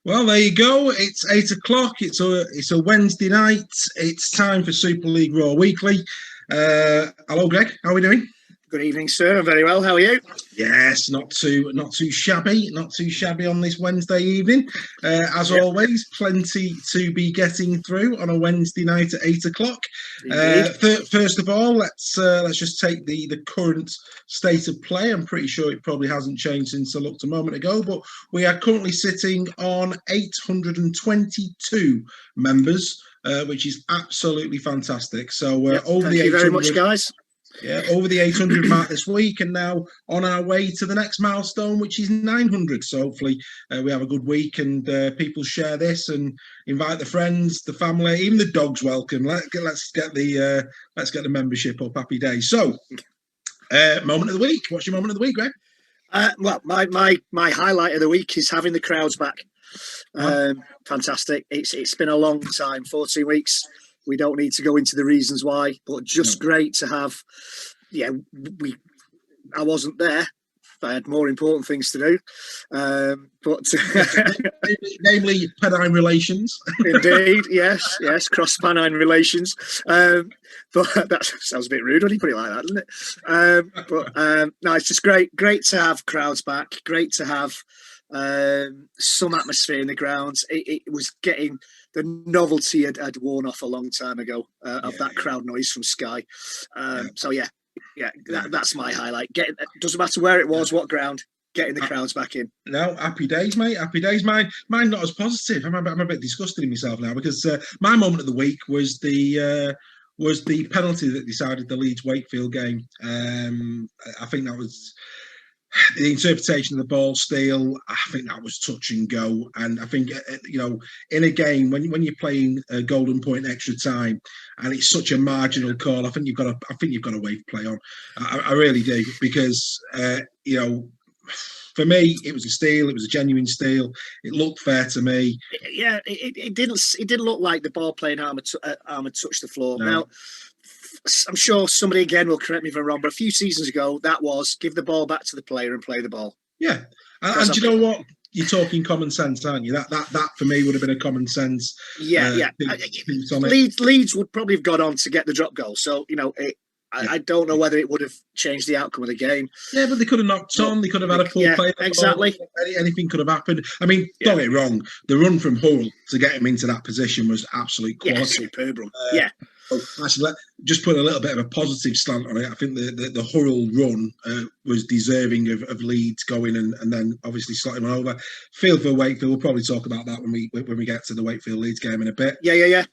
Well, there you go. It's 8 o'clock. It's a Wednesday night. It's time for Super League Raw Weekly. Hello, Greg. How are we doing? Good evening, sir. I'm very well. How are you? Yes, not too shabby. Not too shabby on this Wednesday evening. As always, plenty to be getting through on a Wednesday night at 8 o'clock. First of all, let's just take the current state of play. I'm pretty sure it probably hasn't changed since I looked a moment ago, but we are currently sitting on 822 members, which is absolutely fantastic. So thank you very much, guys. Yeah, over the 800 mark this week, and now on our way to the next milestone, which is 900. So hopefully we have a good week, and people share this and invite the friends, the family, even the dogs. Welcome. Let's get the membership up. Happy days. So, moment of the week. What's your moment of the week, Greg? Well, my highlight of the week is having the crowds back. Fantastic. It's been a long time, 14 weeks. We don't need to go into the reasons why, but just great to have. Yeah, I wasn't there. I had more important things to do. But namely Pennine relations. Indeed, yes, cross Pennine relations. But that sounds a bit rude when you put it like that, doesn't it? No, it's just great to have crowds back. Great to have some atmosphere in the grounds. It was getting. The novelty had worn off a long time ago of that crowd noise from Sky. So that's my highlight. Doesn't matter where it was, what ground, getting the crowds back in. No, happy days, mate. Happy days. Mine not as positive. I'm a bit disgusted in myself now because my moment of the week was the penalty that decided the Leeds Wakefield game. I think that was. The interpretation of the ball steal, I think that was touch and go. And I think, in a game when you're playing a golden point extra time, and it's such a marginal call, I think you've got to wave play on. I really do, because for me, it was a steal. It was a genuine steal. It looked fair to me. Yeah, it didn't look like the ball playing arm had touched the floor. No. Now, I'm sure somebody again will correct me if I'm wrong, but a few seasons ago, that was give the ball back to the player and play the ball. Yeah, and do you know what? You're talking common sense, aren't you? That for me would have been a common sense. Yeah. Leeds would probably have gone on to get the drop goal. So I don't know whether it would have changed the outcome of the game. Yeah, but they could have knocked on. They could have had a full play. Exactly. Anything could have happened. I mean, don't get me wrong. The run from Hull to get him into that position was absolute quality. Yeah, superb run. Actually, just put a little bit of a positive slant on it. I think the Hull run was deserving of Leeds going and then obviously slotting one over. Field for Wakefield. We'll probably talk about that when we get to the Wakefield Leeds game in a bit. Yeah.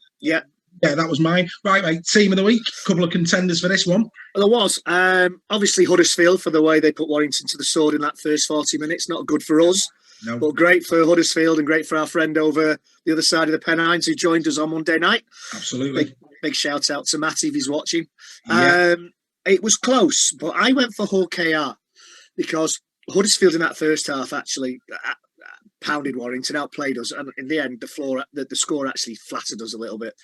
Yeah, that was mine. Right, mate. Team of the week. Couple of contenders for this one. Well, there was. Obviously, Huddersfield for the way they put Warrington to the sword in that first 40 minutes. Not good for us. No. But great for Huddersfield and great for our friend over the other side of the Pennines who joined us on Monday night. Absolutely. Big shout out to Matty if he's watching. Yeah. It was close, but I went for Hull KR because Huddersfield in that first half actually pounded Warrington, outplayed us, and in the end, the score actually flattered us a little bit.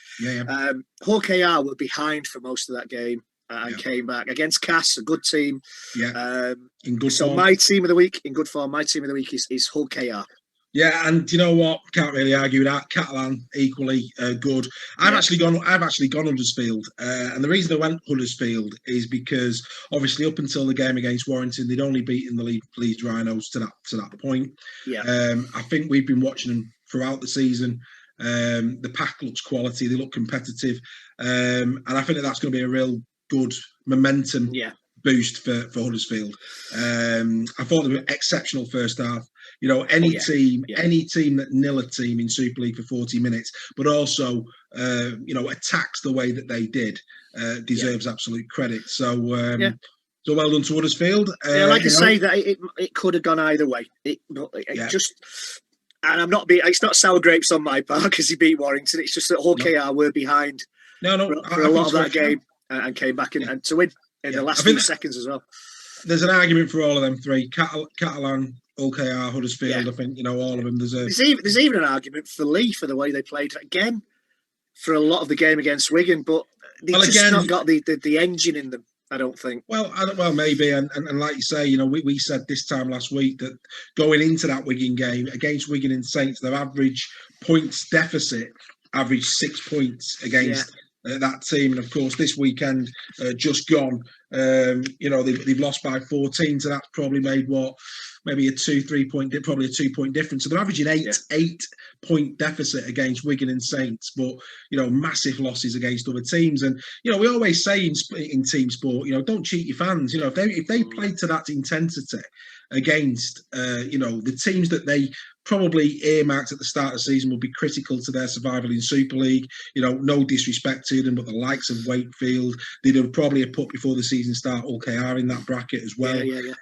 Hull KR were behind for most of that game and came back against Cass, a good team. In good form. My team of the week, in good form, my team of the week is Hull KR. Yeah, and you know what? Can't really argue with that. Catalan equally good. I've actually gone Huddersfield, and the reason I went Huddersfield is because obviously up until the game against Warrington, they'd only beaten the Leeds Rhinos to that point. I think we've been watching them throughout the season. The pack looks quality. They look competitive, and I think that's going to be a real good momentum boost for Huddersfield. I thought they were exceptional first half. You know, any team that nil a team in Super League for 40 minutes, but also attacks the way that they did, deserves absolute credit. So so well done to Huddersfield. Like I say, that it could have gone either way. Just. And it's not sour grapes on my part because he beat Warrington. It's just that Hull KR were behind for a lot of that game and came back and to win in the last few seconds as well. There's an argument for all of them three: Catalan, Hull KR, Huddersfield. I think all of them deserve. There's even an argument for Lee for the way they played again for a lot of the game against Wigan, but they've just not got the engine in them. I don't think. Well, maybe, and like you say, we said this time last week that going into that Wigan game against Wigan and Saints, their average points deficit averaged 6 points against that team, and of course this weekend just gone, they've lost by 14, so that's probably made maybe a 2-3 point, probably a 2 point difference. So they're averaging eight point deficit against Wigan and Saints, but massive losses against other teams. And we always say in team sport, don't cheat your fans. If they play to that intensity against the teams that they probably earmarked at the start of the season will be critical to their survival in Super League. No disrespect to them, but the likes of Wakefield, they'd have probably put before the season start OKR in that bracket as well.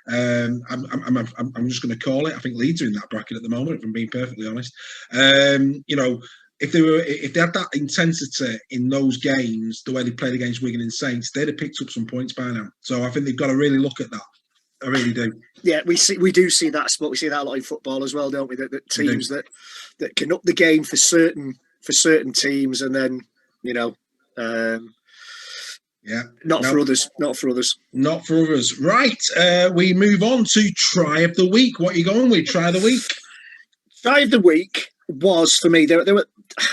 I'm just going to call it. I think Leeds are in that bracket at the moment, if I'm being perfectly honest. If they had that intensity in those games, the way they played against Wigan and Saints, they'd have picked up some points by now. So I think they've got to really look at that. I really do. Yeah, we do see that sport. We see that a lot in football as well, don't we? That teams that can up the game for certain teams, and then not for others. Not for others. Right. We move on to try of the week. What are you going with? Try of the week. Try of the week was for me. There were.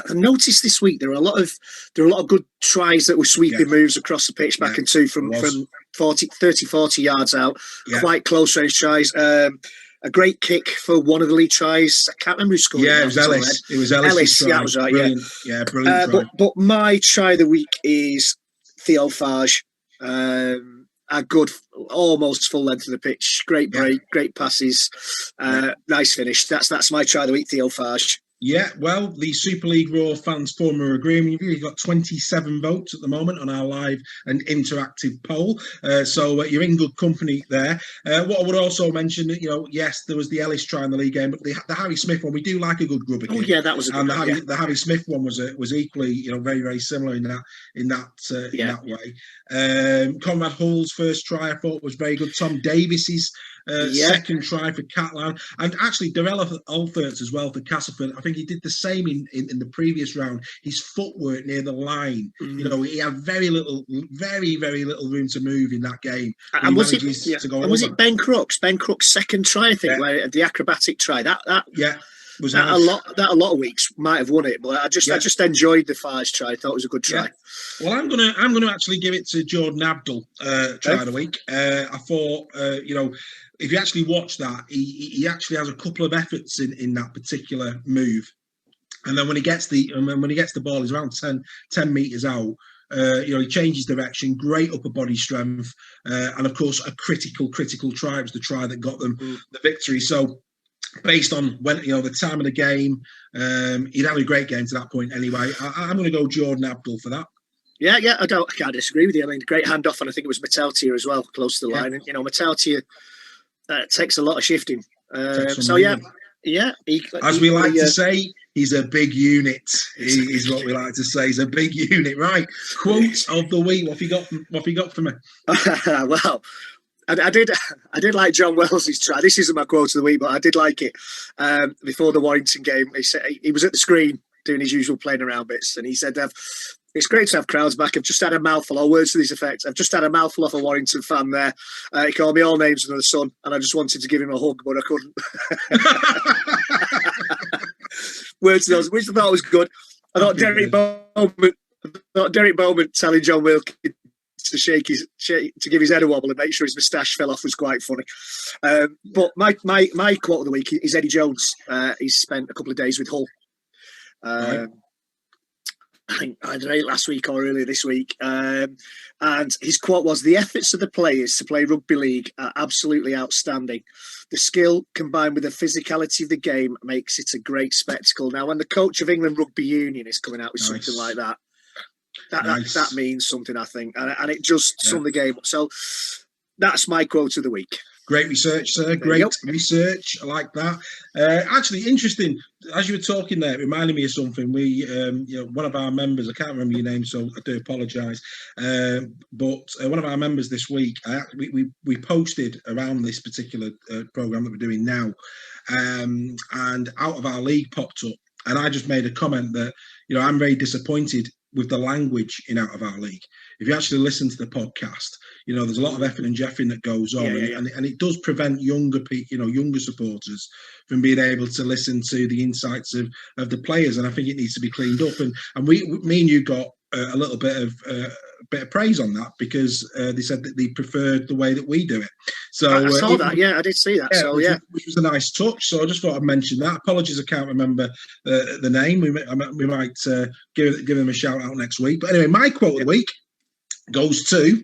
I noticed this week there were a lot of good tries that were sweeping moves across the pitch back and two from 30-40 yards out, quite close range tries. A great kick for one of the lead tries. I can't remember who scored. Yeah, it was Ellis. It was Ellis. Yeah, that was right. Brilliant. Brilliant try. But my try of the week is Theo Fage. A good, almost full length of the pitch. Great break, great passes, nice finish. That's my try of the week, Theo Fage. Yeah, well, the Super League Raw fans forum are agreeing. We've got 27 votes at the moment on our live and interactive poll. So you're in good company there. What I would also mention, yes, there was the Ellis try in the league game, but the Harry Smith one, we do like a good grubber kick. Oh yeah, that was a good one. The Harry Smith one was equally, very, very similar in that way. Conrad Hull's first try I thought was very good. Tom Davis's second try for Catalan, and actually Darrell Alfertz as well for Castleford. I think he did the same in the previous round. His footwork near the line, he had very very little room to move in that game. And was it Ben Crooks? Ben Crooks' second try, I think, where the acrobatic try. That was that nice. A lot of weeks might have won it, but I just enjoyed the Fage try. I thought it was a good try. Well, I'm gonna actually give it to Jordan Abdul try of the week. I thought if you actually watch that, he actually has a couple of efforts in that particular move, and then when he gets the ball, he's around 10 meters out. He changes direction, great upper body strength, and of course a critical try was the try that got them the victory. So based on when the time of the game, he'd had a great game to that point anyway. I'm going to go Jordan Abdul for that. Yeah, I can't disagree with you. I mean, great handoff, and I think it was Meteltier as well, close to the line. And Meteltier takes a lot of shifting. As we like to say, he's a big unit. Is what we like to say. He's a big unit, right? Quotes of the week. What have you got for me? Well, I did like John Wells's try. This isn't my quote of the week, but I did like it. Before the Warrington game, he said he was at the screen doing his usual playing around bits, and he said, "It's great to have crowds back. I've just had a mouthful," or words to this effect. "I've just had a mouthful off a Warrington fan there. He called me all names under the sun, and I just wanted to give him a hug, but I couldn't." Words to those, which I thought was good. I thought Derek Bowman telling John Wilkins to give his head a wobble and make sure his moustache fell off was quite funny. But my quote of the week is Eddie Jones. He's spent a couple of days with Hull. I think either last week or earlier this week. And his quote was, "The efforts of the players to play rugby league are absolutely outstanding. The skill combined with the physicality of the game makes it a great spectacle." Now, when the coach of England Rugby Union is coming out with something like that, that means something, I think. And it just summed the game up. So that's my quote of the week. Great research, sir. Great research. I like that. Actually, interesting. As you were talking there, it reminded me of something. We, one of our members, I can't remember your name, so I do apologise. But one of our members this week, we posted around this particular programme that we're doing now, and Out of Our League popped up. And I just made a comment that, I'm very disappointed with the language in Out of Our League. If you actually listen to the podcast, there's a lot of effing and jeffing that goes on, and it does prevent younger supporters from being able to listen to the insights of the players. And I think it needs to be cleaned up. And me and you got a little bit of praise on that, because they said that they preferred the way that we do it. So I saw that. Yeah, I did see that. Which was a nice touch. So I just thought I'd mention that. Apologies, I can't remember the name. We might give them a shout out next week. But anyway, my quote of the week goes to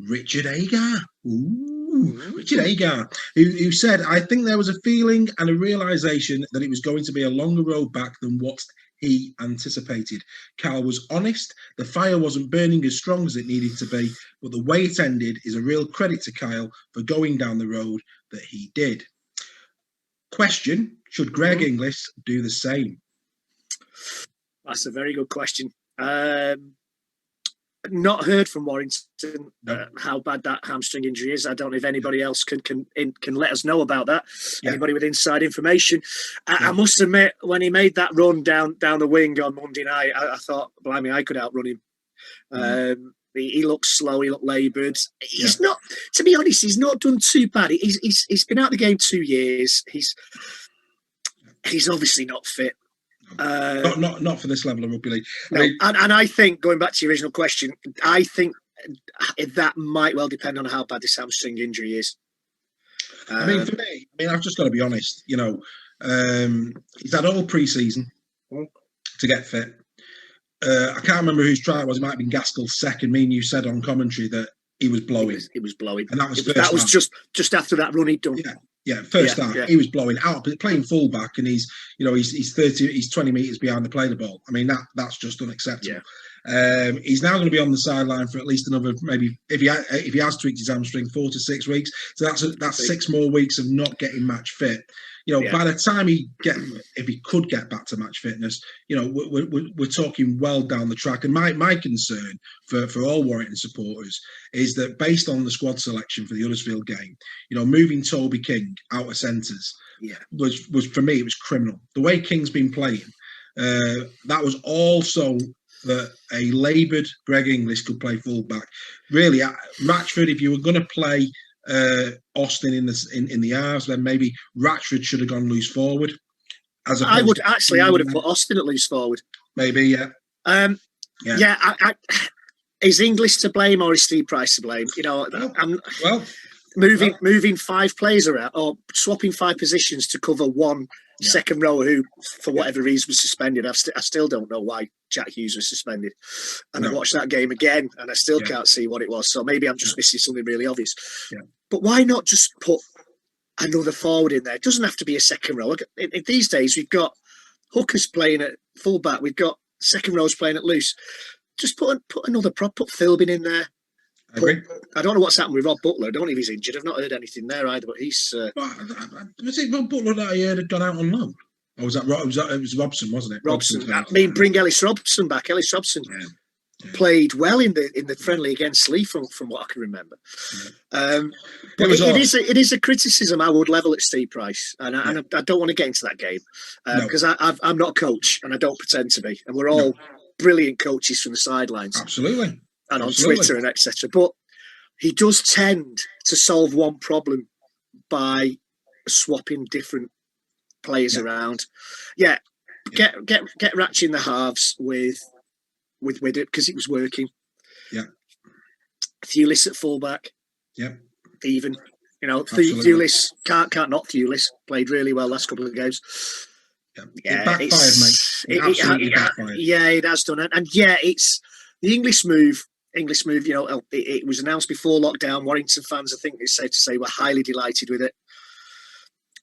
Richard Agar. Richard Agar, who said, "I think there was a feeling and a realisation that it was going to be a longer road back than what he anticipated. Cal was honest. The fire wasn't burning as strong as it needed to be, but the way it ended is a real credit to Kyle for going down the road that he did." Question: should Greg Inglis do the same? That's a very good question. Not heard from Warrington how bad that hamstring injury is. I don't know if anybody else can let us know about that. Anybody with inside information. I must admit, when he made that run down the wing on Monday night, I thought, blimey, I could outrun him. He looked slow. He looked laboured. He's not, to be honest, he's not done too bad. He's been out of the game 2 years. He's obviously not fit. Not for this level of rugby league. No, and I think, going back to your original question, I think that might well depend on how bad this hamstring injury is. For me, I've just got to be honest. He's had all pre-season to get fit. I can't remember whose try it was. It might have been Gaskell's second. Me and you said on commentary that he was blowing. It was blowing, and that was just after that run he'd done. First half, he was blowing out, but playing fullback, and he's 20 metres behind the play the ball. That's just unacceptable. He's now going to be on the sideline for at least another, maybe if he has tweaked his hamstring, 4 to 6 weeks. So that's 6 more weeks of not getting match fit. By the time if he could get back to match fitness, we're talking well down the track. And my concern for all Warrington supporters is that, based on the squad selection for the Huddersfield game, moving Toby King out of centres was for me, it was criminal. The way King's been playing, that was also that a laboured Greg Inglis could play fullback. Really, Ratchford, if you were going to play Austin in the halves, then maybe Ratchford should have gone loose forward. I would have put Austin at loose forward. Maybe, is Inglis to blame or is Steve Price to blame? Moving 5 players around or swapping 5 positions to cover one second rower who, for whatever reason, was suspended. I still don't know why Jack Hughes was suspended. And I watched that game again and I still can't see what it was. So maybe I'm just missing something really obvious. But why not just put another forward in there? It doesn't have to be a second row. These days, we've got hookers playing at fullback. We've got second rows playing at loose. Just put another prop, put Philbin in there. I don't know what's happened with Rob Butler. I don't know if he's injured. I've not heard anything there either, but he's... was it Rob Butler that I heard had gone out on loan? Or was that it was Robson, wasn't it? Robson. Bring Ellis Robson back. Ellis Robson. played well in the friendly against Lee from what I can remember. But it is a criticism I would level at Steve Price, and I don't want to get into that game because I'm not a coach and I don't pretend to be, and we're all brilliant coaches from the sidelines, absolutely, and on Twitter and etc. But he does tend to solve one problem by swapping different players around. Get Ratch in the halves with it because it was working. Yeah. Thewlis at fullback. Yeah. Even, Thewlis can't not Thewlis. Played really well last couple of games. Yeah, it backfired, mate. It backfired. Yeah, it has done it. And it's the English move. It was announced before lockdown. Warrington fans, I think it's safe to say, were highly delighted with it.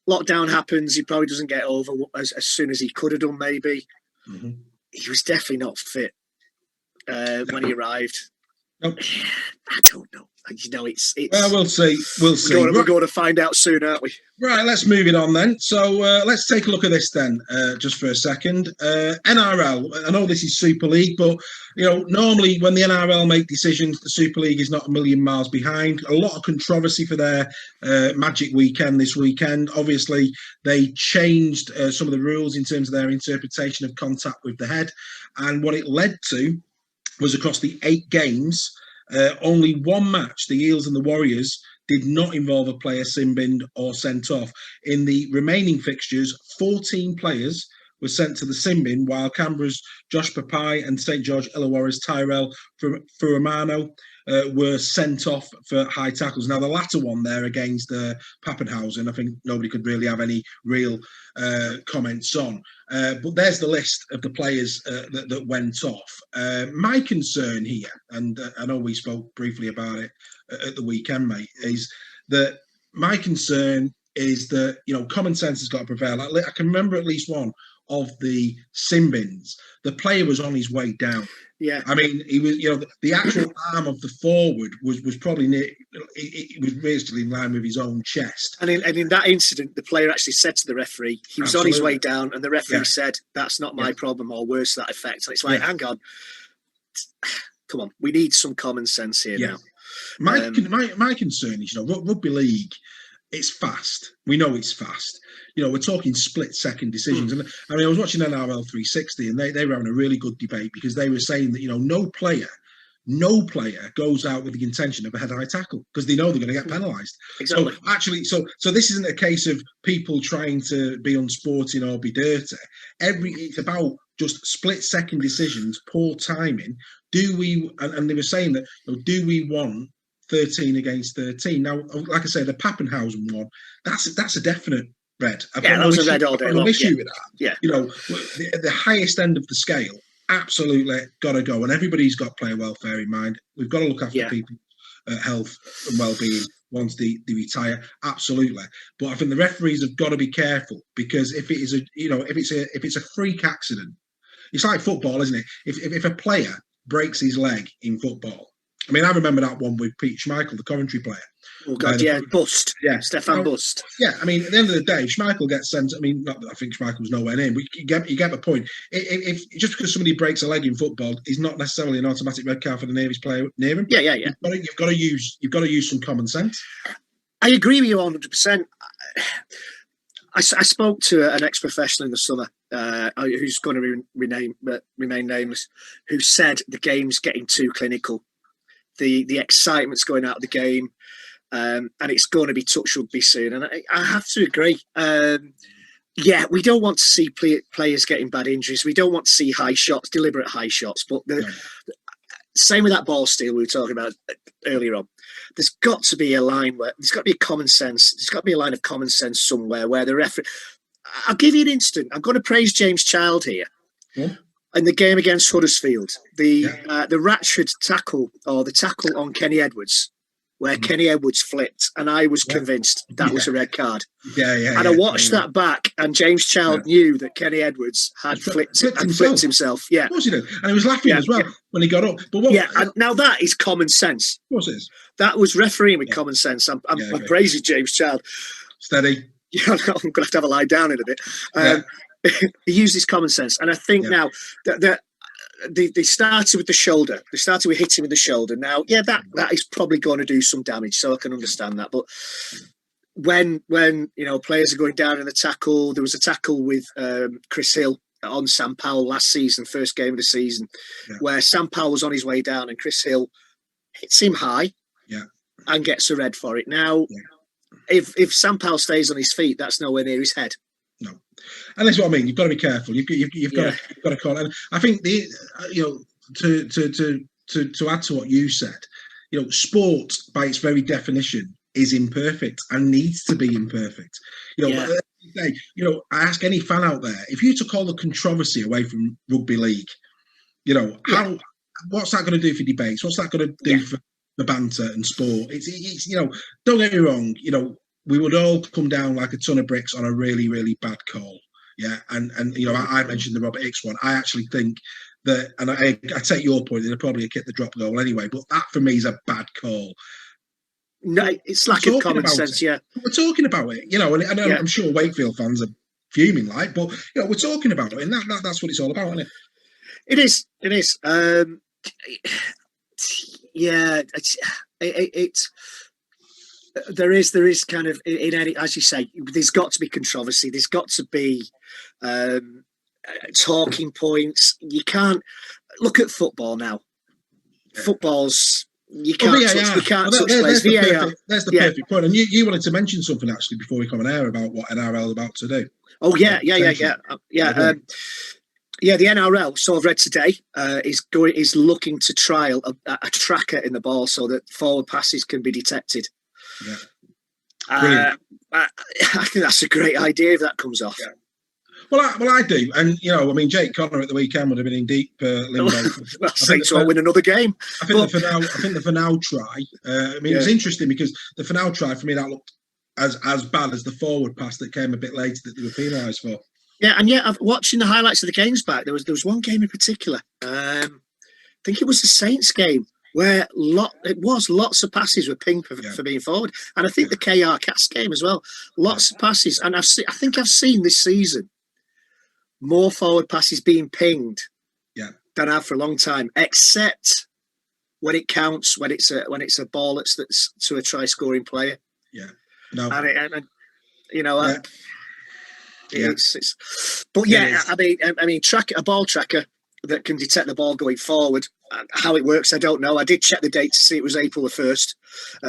Lockdown happens. He probably doesn't get over as soon as he could have done, maybe. Mm-hmm. He was definitely not fit when he arrived. Nope. I don't know. It's. Well, we'll see. We're going to find out soon, aren't we? Right, let's move it on then. So let's take a look at this then, just for a second. NRL. I know this is Super League, but normally when the NRL make decisions, the Super League is not a million miles behind. A lot of controversy for their Magic Weekend this weekend. Obviously, they changed some of the rules in terms of their interpretation of contact with the head, and what it led to was across the 8 games. Only one match, the Eels and the Warriors, did not involve a player sin-binned or sent off. In the remaining fixtures, 14 players were sent to the sin bin, while Canberra's Josh Papai and St George Illawarra's Tyrell Furamano were sent off for high tackles. Now, the latter one there against Pappenhausen, I think nobody could really have any real comments on. But there's the list of the players that went off. My concern here, and I know we spoke briefly about it at the weekend, mate, is that my concern is that, common sense has got to prevail. I can remember at least one of the sin bins. The player was on his way down. Yeah, I mean, he was. The actual arm of the forward was probably near. It was basically in line with his own chest. And in that incident, the player actually said to the referee, he was on his way down, and the referee said, "That's not my problem," or worse to that effect. And it's like, hang on, come on, we need some common sense here now. My concern is, rugby league. It's fast. We know it's fast. We're talking split-second decisions. And I mean, I was watching NRL 360, and they were having a really good debate because they were saying that, no player goes out with the intention of a head-high tackle because they know they're going to get penalised. Exactly. So actually, so this isn't a case of people trying to be unsporting or be dirty. It's about just split-second decisions, poor timing. And they were saying that, do we want 13 against 13? Now, like I say, the Pappenhausen one, that's a definite red. That was a red all day long. No issue with that. Yeah. The highest end of the scale, absolutely got to go. And everybody's got player welfare in mind. We've got to look after people's health and well-being once they retire. Absolutely. But I think the referees have got to be careful because if it is if it's a freak accident, it's like football, isn't it? If a player breaks his leg in football, I mean, I remember that one with Pete Schmeichel, the Coventry player. Oh, God, Bust. Yeah, Stefan Bust. Yeah, I mean, at the end of the day, Schmeichel gets sent. I mean, not that I think Schmeichel was nowhere near, but you get the point. If just because somebody breaks a leg in football is not necessarily an automatic red card for the nearest player near him. Yeah. You've got to use some common sense. I agree with you 100%. I spoke to an ex-professional in the summer who's going to remain nameless, who said the game's getting too clinical. The excitement's going out of the game, and it's going to be touch rugby soon. And I have to agree. We don't want to see players getting bad injuries. We don't want to see deliberate high shots. But same with that ball steal we were talking about earlier on. There's got to be a line where there's got to be common sense. There's got to be a line of common sense somewhere where the referee. I'll give you an instant. I'm going to praise James Child here. Yeah. In the game against Huddersfield, the Ratchford tackle or the tackle on Kenny Edwards, where Kenny Edwards flipped, and I was convinced that was a red card. And I watched that back, and James Child knew that Kenny Edwards had flipped himself. Yeah, of course he did, and he was laughing as well when he got up. But and now that is common sense. Of course it is. That was refereeing with common sense. I'm praising James Child. Steady. I'm going to have a lie down in a bit. He used his common sense, and I think now that they started with the shoulder. They started with hitting with the shoulder. Now, yeah, that is probably going to do some damage, so I can understand that. But when players are going down in the tackle, there was a tackle with Chris Hill on Sam Powell last season, first game of the season, where Sam Powell was on his way down and Chris Hill hits him high and gets a red for it. Now, if Sam Powell stays on his feet, that's nowhere near his head. No, and that's what I mean. You've got to be careful. You've got to call. And I think to add to what you said, sport by its very definition is imperfect and needs to be imperfect. I ask any fan out there, if you took all the controversy away from rugby league, what's that going to do for debates? What's that going to do for the banter and sport? It's don't get me wrong, we would all come down like a ton of bricks on a really, really bad call. Yeah. And I mentioned the Robert Hicks one. I actually think that, and I take your point, they're probably a kick the drop goal anyway, but that for me is a bad call. No, it's like a common sense, We're talking about it, and I'm sure Wakefield fans are fuming but we're talking about it, and that's what it's all about, isn't it? It is. It's there is kind of in any, as you say, there's got to be controversy. There's got to be talking points. You can't look at football now. Football's you can't touch players. VAR. That's the perfect point. And you wanted to mention something actually before we come on air about what NRL is about to do. Oh yeah. The NRL, so I've read today, is looking to trial a tracker in the ball so that forward passes can be detected. Yeah. I think that's a great idea if that comes off. Yeah. Well, I do, and Jake Connor at the weekend would have been in deep limbo. Saints won't win another game. I think the Fanal try. It was interesting because the Fanal try for me that looked as bad as the forward pass that came a bit later that they were penalised for. Yeah, and watching the highlights of the games back, there was one game in particular. I think it was the Saints game where lots of passes were pinged for being forward, and I think the KR Cast game as well. Lots of passes, and I think I've seen this season more forward passes being pinged than I have for a long time, except when it counts, when it's a ball that's to a try scoring player. Yeah, no, a ball tracker that can detect the ball going forward. How it works, I don't know. I did check the date to see it was April the 1st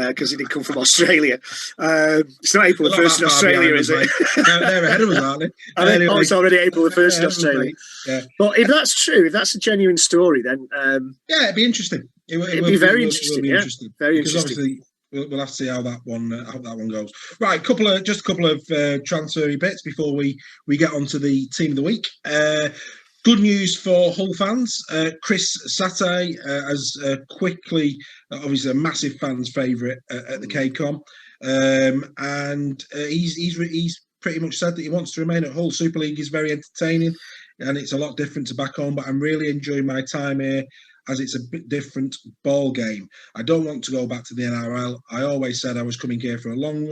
because it did come from Australia. It's not April the 1st in Australia, is it? They're ahead of us, aren't they? Anyway, it's already April the 1st in Australia. Yeah. But if that's true, if that's a genuine story, then it'd be interesting. It'd be very interesting. Very because interesting. Obviously, we'll have to see how that one goes. Right, just a couple of transfer bits before we get on to the team of the week. Good news for Hull fans. Chris Satay has quickly, obviously a massive fans' favourite at the KCOM, and he's pretty much said that he wants to remain at Hull. Super League is very entertaining, and it's a lot different to back home. But I'm really enjoying my time here, as it's a bit different ball game. I don't want to go back to the NRL. I always said I was coming here for the long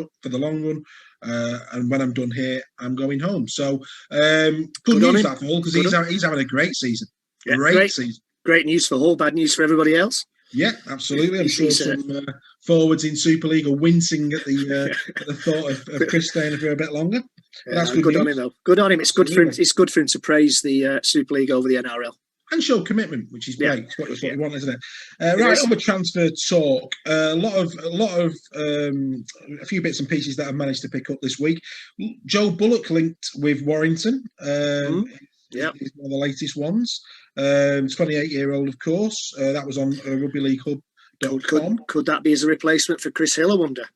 run. And when I'm done here, I'm going home. So good news that for Hull, because he's having a great season. Yeah, great season. Great news for Hull, bad news for everybody else. Yeah, absolutely. I'm sure some forwards in Super League are wincing at the thought of Chris staying for a bit longer. That's good on him, though. Good on him. It's good for him. It's good for him to praise the Super League over the NRL. And show commitment, which is great. It's what you want, isn't it? Right, on the transfer talk, a few bits and pieces that I've managed to pick up this week. Joe Bullock linked with Warrington. He's one of the latest ones. 28-year-old, of course. That was on rugbyleaguehub.com. Could that be as a replacement for Chris Hill, I wonder?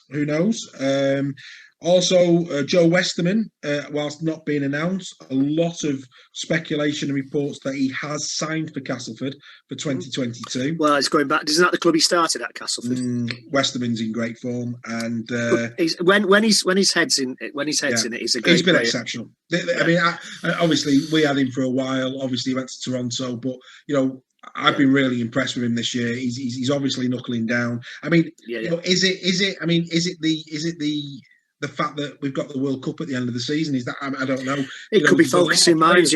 Who knows? Also, Joe Westerman, whilst not being announced, a lot of speculation and reports that he has signed for Castleford for 2022. Well, it's going back. Isn't that the club he started at, Castleford? Westerman's in great form, and when his head's in it, he's a great. He's been player. Exceptional. I mean, obviously we had him for a while. Obviously, he went to Toronto, but I've been really impressed with him this year. He's obviously knuckling down. I mean, is it the fact that we've got the World Cup at the end of the season? Is that, I don't know. It could be focusing minds,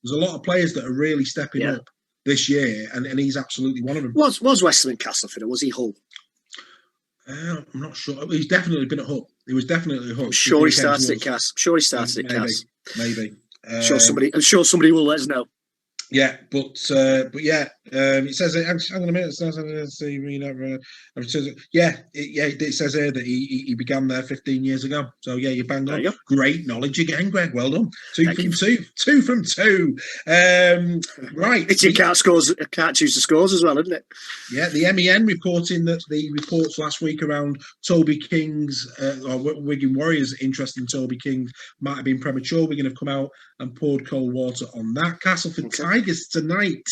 There's a lot of players that are really stepping up this year, and he's absolutely one of them. Was Westham and Castleford, or was he Hull? I'm not sure. He's definitely been at Hull. He was definitely at Hull. I'm sure he started at Cass. Maybe. I'm sure somebody will let us know. Yeah, but yeah, it says. Hang on a minute. It says, it says here that he began there 15 years ago. So yeah, you bang on. Great knowledge again, Greg. Well done. Two from two. Right. You can't choose the scores as well, isn't it? Yeah, the MEN reporting that the reports last week around Toby King's or Wigan Warriors' interest in Toby King might have been premature. Wigan have come out and poured cold water on that. Castleford Tigers tonight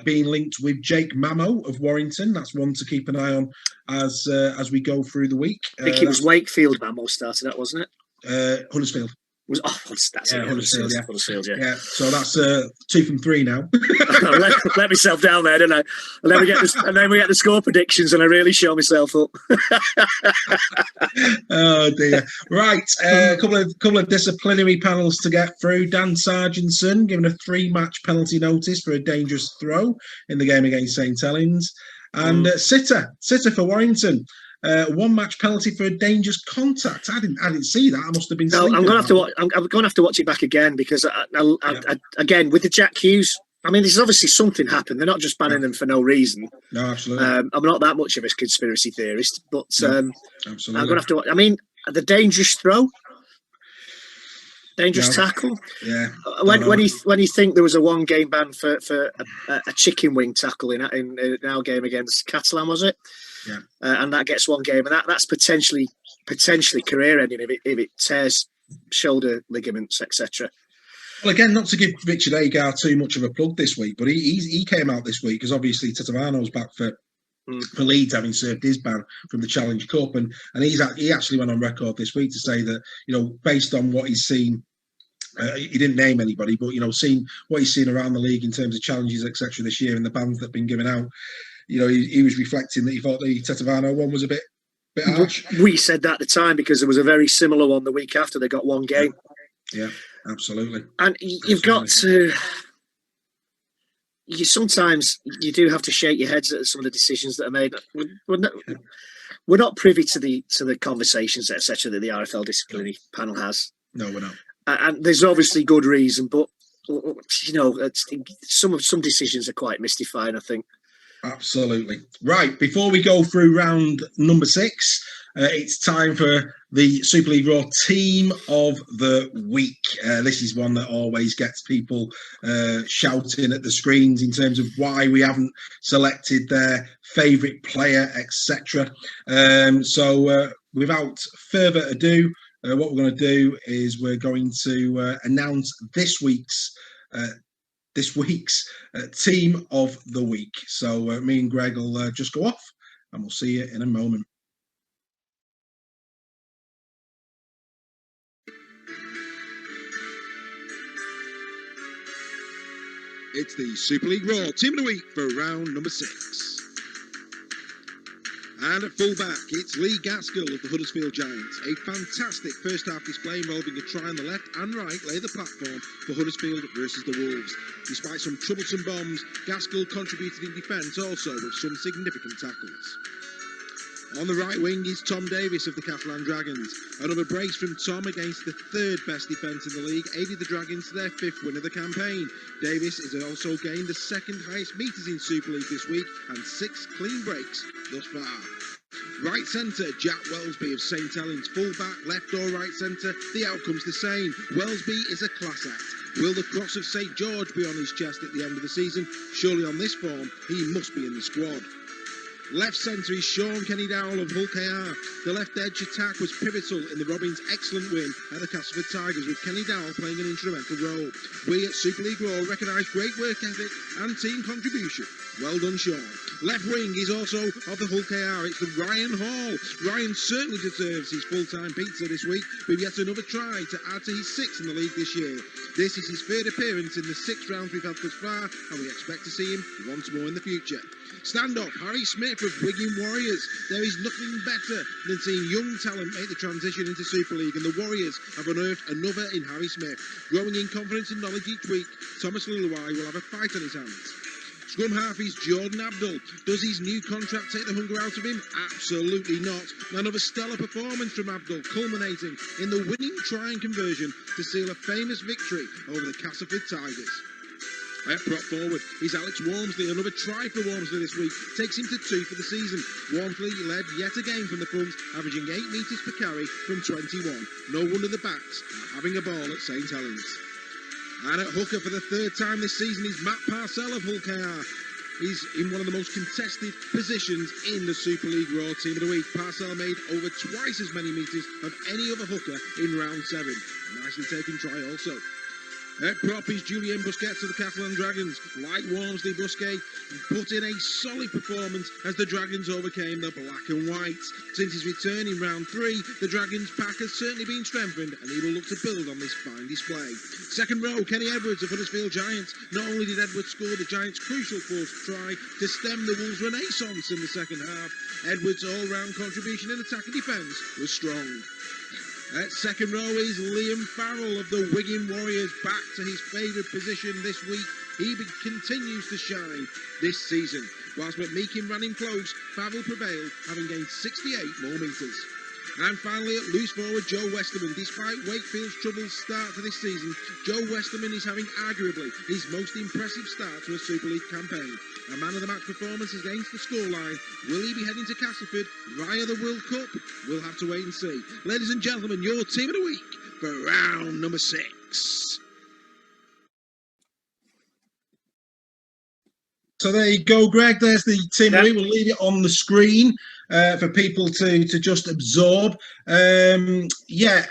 being linked with Jake Mamo of Warrington. That's one to keep an eye on as we go through the week. I think it was Wakefield Mamo started that, wasn't it? Huddersfield. Huddersfield, yeah. Yeah, so that's 2 from 3 now. let myself down there, didn't I? And then we get the score predictions, and I really show myself up. Oh dear! Right, a couple of disciplinary panels to get through. Dan Sargentson given a 3-match penalty notice for a dangerous throw in the game against St Helens, and Sitter for Warrington. 1-match penalty for a dangerous contact. I didn't see that. I must have been. No, I'm going to have to watch it back again because again with the Jack Hughes. I mean, there's obviously something happened. They're not just banning them for no reason. No, absolutely. I'm not that much of a conspiracy theorist, but absolutely. I'm going to have to watch. I mean, the dangerous throw, dangerous tackle. Yeah. When you think there was a 1-game ban for a chicken wing tackle in our game against Catalan, was it? Yeah, and that gets 1 game, and that's potentially career ending if it tears shoulder ligaments, etc. Well, again, not to give Richard Agar too much of a plug this week, but he came out this week because obviously Tetevano's back for Leeds, having served his ban from the Challenge Cup, and he actually went on record this week to say that based on what he's seen. He didn't name anybody, but seeing what he's seen around the league in terms of challenges, etc. this year and the bans that have been given out. He was reflecting that he thought the Tetevano one was a bit harsh. We said that at the time because there was a very similar one the week after. They got 1 game. Yeah, absolutely. And you've got to. Sometimes you do have to shake your heads at some of the decisions that are made. We're not privy to the conversations, etc. that the RFL disciplinary panel has. No, we're not. And there's obviously good reason, but some decisions are quite mystifying, I think. Absolutely. Right, before we go through round number 6, it's time for the Super League Raw Team of the Week. This is one that always gets people shouting at the screens in terms of why we haven't selected their favourite player, etc. So without further ado, what we're going to do is we're going to announce this week's Team of the Week. So me and Greg will just go off and we'll see you in a moment. It's the Super League Raw Team of the Week for round number 6. And at fullback, it's Lee Gaskell of the Huddersfield Giants. A fantastic first-half display involving a try on the left and right lay the platform for Huddersfield versus the Wolves. Despite some troublesome bombs, Gaskell contributed in defence also with some significant tackles. On the right wing is Tom Davis of the Catalan Dragons. Another brace from Tom against the 3rd best defence in the league aided the Dragons to their 5th win of the campaign. Davis has also gained the 2nd highest metres in Super League this week and 6 clean breaks thus far. Right centre, Jack Wellesby of St Helens. Full-back, left or right centre, the outcome's the same. Wellesby is a class act. Will the cross of St George be on his chest at the end of the season? Surely on this form, he must be in the squad. Left centre is Sean Kenny Dowell of Hull KR. The left edge attack was pivotal in the Robins' excellent win at the Castleford Tigers, with Kenny Dowell playing an instrumental role. We at Super League Raw recognise great work ethic and team contribution. Well done, Sean. Left wing is also of the Hull KR. It's the Ryan Hall. Ryan certainly deserves his full-time pizza this week with yet another try to add to his 6th in the league this year. This is his 3rd appearance in the 6 rounds we've had thus far, and we expect to see him once more in the future. Stand-off, Harry Smith life of Wigan Warriors. There is nothing better than seeing young talent make the transition into Super League, and the Warriors have unearthed another in Harry Smith. Growing in confidence and knowledge each week, Thomas Luluai will have a fight on his hands. Scrum half is Jordan Abdul. Does his new contract take the hunger out of him? Absolutely not. Another stellar performance from Abdul, culminating in the winning try and conversion to seal a famous victory over the Castleford Tigers. At prop forward is Alex Walmsley. Another try for Walmsley this week takes him to 2 for the season. Walmsley led yet again from the front, averaging 8 metres per carry from 21. No wonder the backs are having a ball at St Helens. And at hooker for the 3rd time this season is Matt Parcell of Hull KR. He's in one of the most contested positions in the Super League Raw Team of the Week. Parcell made over twice as many metres of any other hooker in round 7. A nicely taken try also. At prop is Julien Busquets of the Catalan Dragons. Like Walmsley, Busquets put in a solid performance as the Dragons overcame the black and whites. Since his return in round 3, the Dragons pack has certainly been strengthened, and he will look to build on this fine display. Second row, Kenny Edwards of Huddersfield Giants. Not only did Edwards score the Giants' crucial fourth try to stem the Wolves' renaissance in the second half, Edwards' all-round contribution in attack and defence was strong. At second row is Liam Farrell of the Wigan Warriors, back to his favourite position this week. He continues to shine this season. Whilst McMeekin ran in close, Farrell prevailed, having gained 68 more metres. And finally, at loose forward, Joe Westerman. Despite Wakefield's troubled start to this season, Joe Westerman is having arguably his most impressive start to a Super League campaign. A man of the match performance against the scoreline. Will he be heading to Castleford via the World Cup? We'll have to wait and see. Ladies and gentlemen, your team of the week for round number 6. So there you go, Greg. There's the team. We'll leave it on the screen for people to just absorb. Yeah,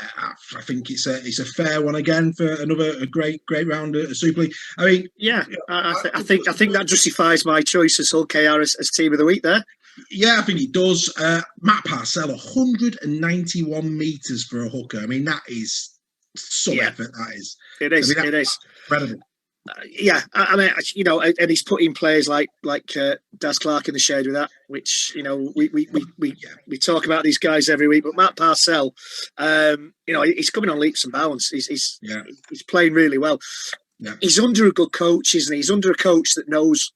I think it's a fair one again for a great round of Super League. I mean, yeah, I think that justifies my choice as Hull KR as team of the week there. Yeah, I think it does. Matt Parcell, 191 metres for a hooker. I mean, that is some effort. That is. It is. I mean, it is incredible. Yeah, I mean, you know, and he's put in players like Daz Clark in the shade with that, which, you know, we talk about these guys every week. But Matt Parcell, you know, he's coming on leaps and bounds. He's playing really well. Yeah. He's under a good coach, isn't he? He's under a coach that knows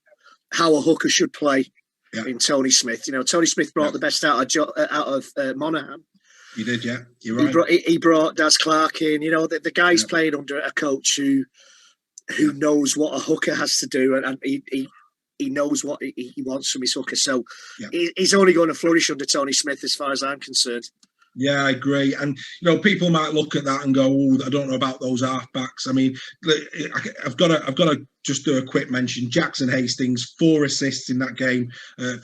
how a hooker should play. Yeah. In Tony Smith. You know, Tony Smith brought the best out of Monaghan. He did, yeah. You're right. He brought Daz Clark in. You know, the guy's playing under a coach who knows what a hooker has to do, and he knows what he wants from his hooker. So he's only going to flourish under Tony Smith, as far as I'm concerned. Yeah, I agree. And, you know, people might look at that and go, "Oh, I don't know about those halfbacks." I mean, I've got to just do a quick mention. Jackson Hastings, 4 assists in that game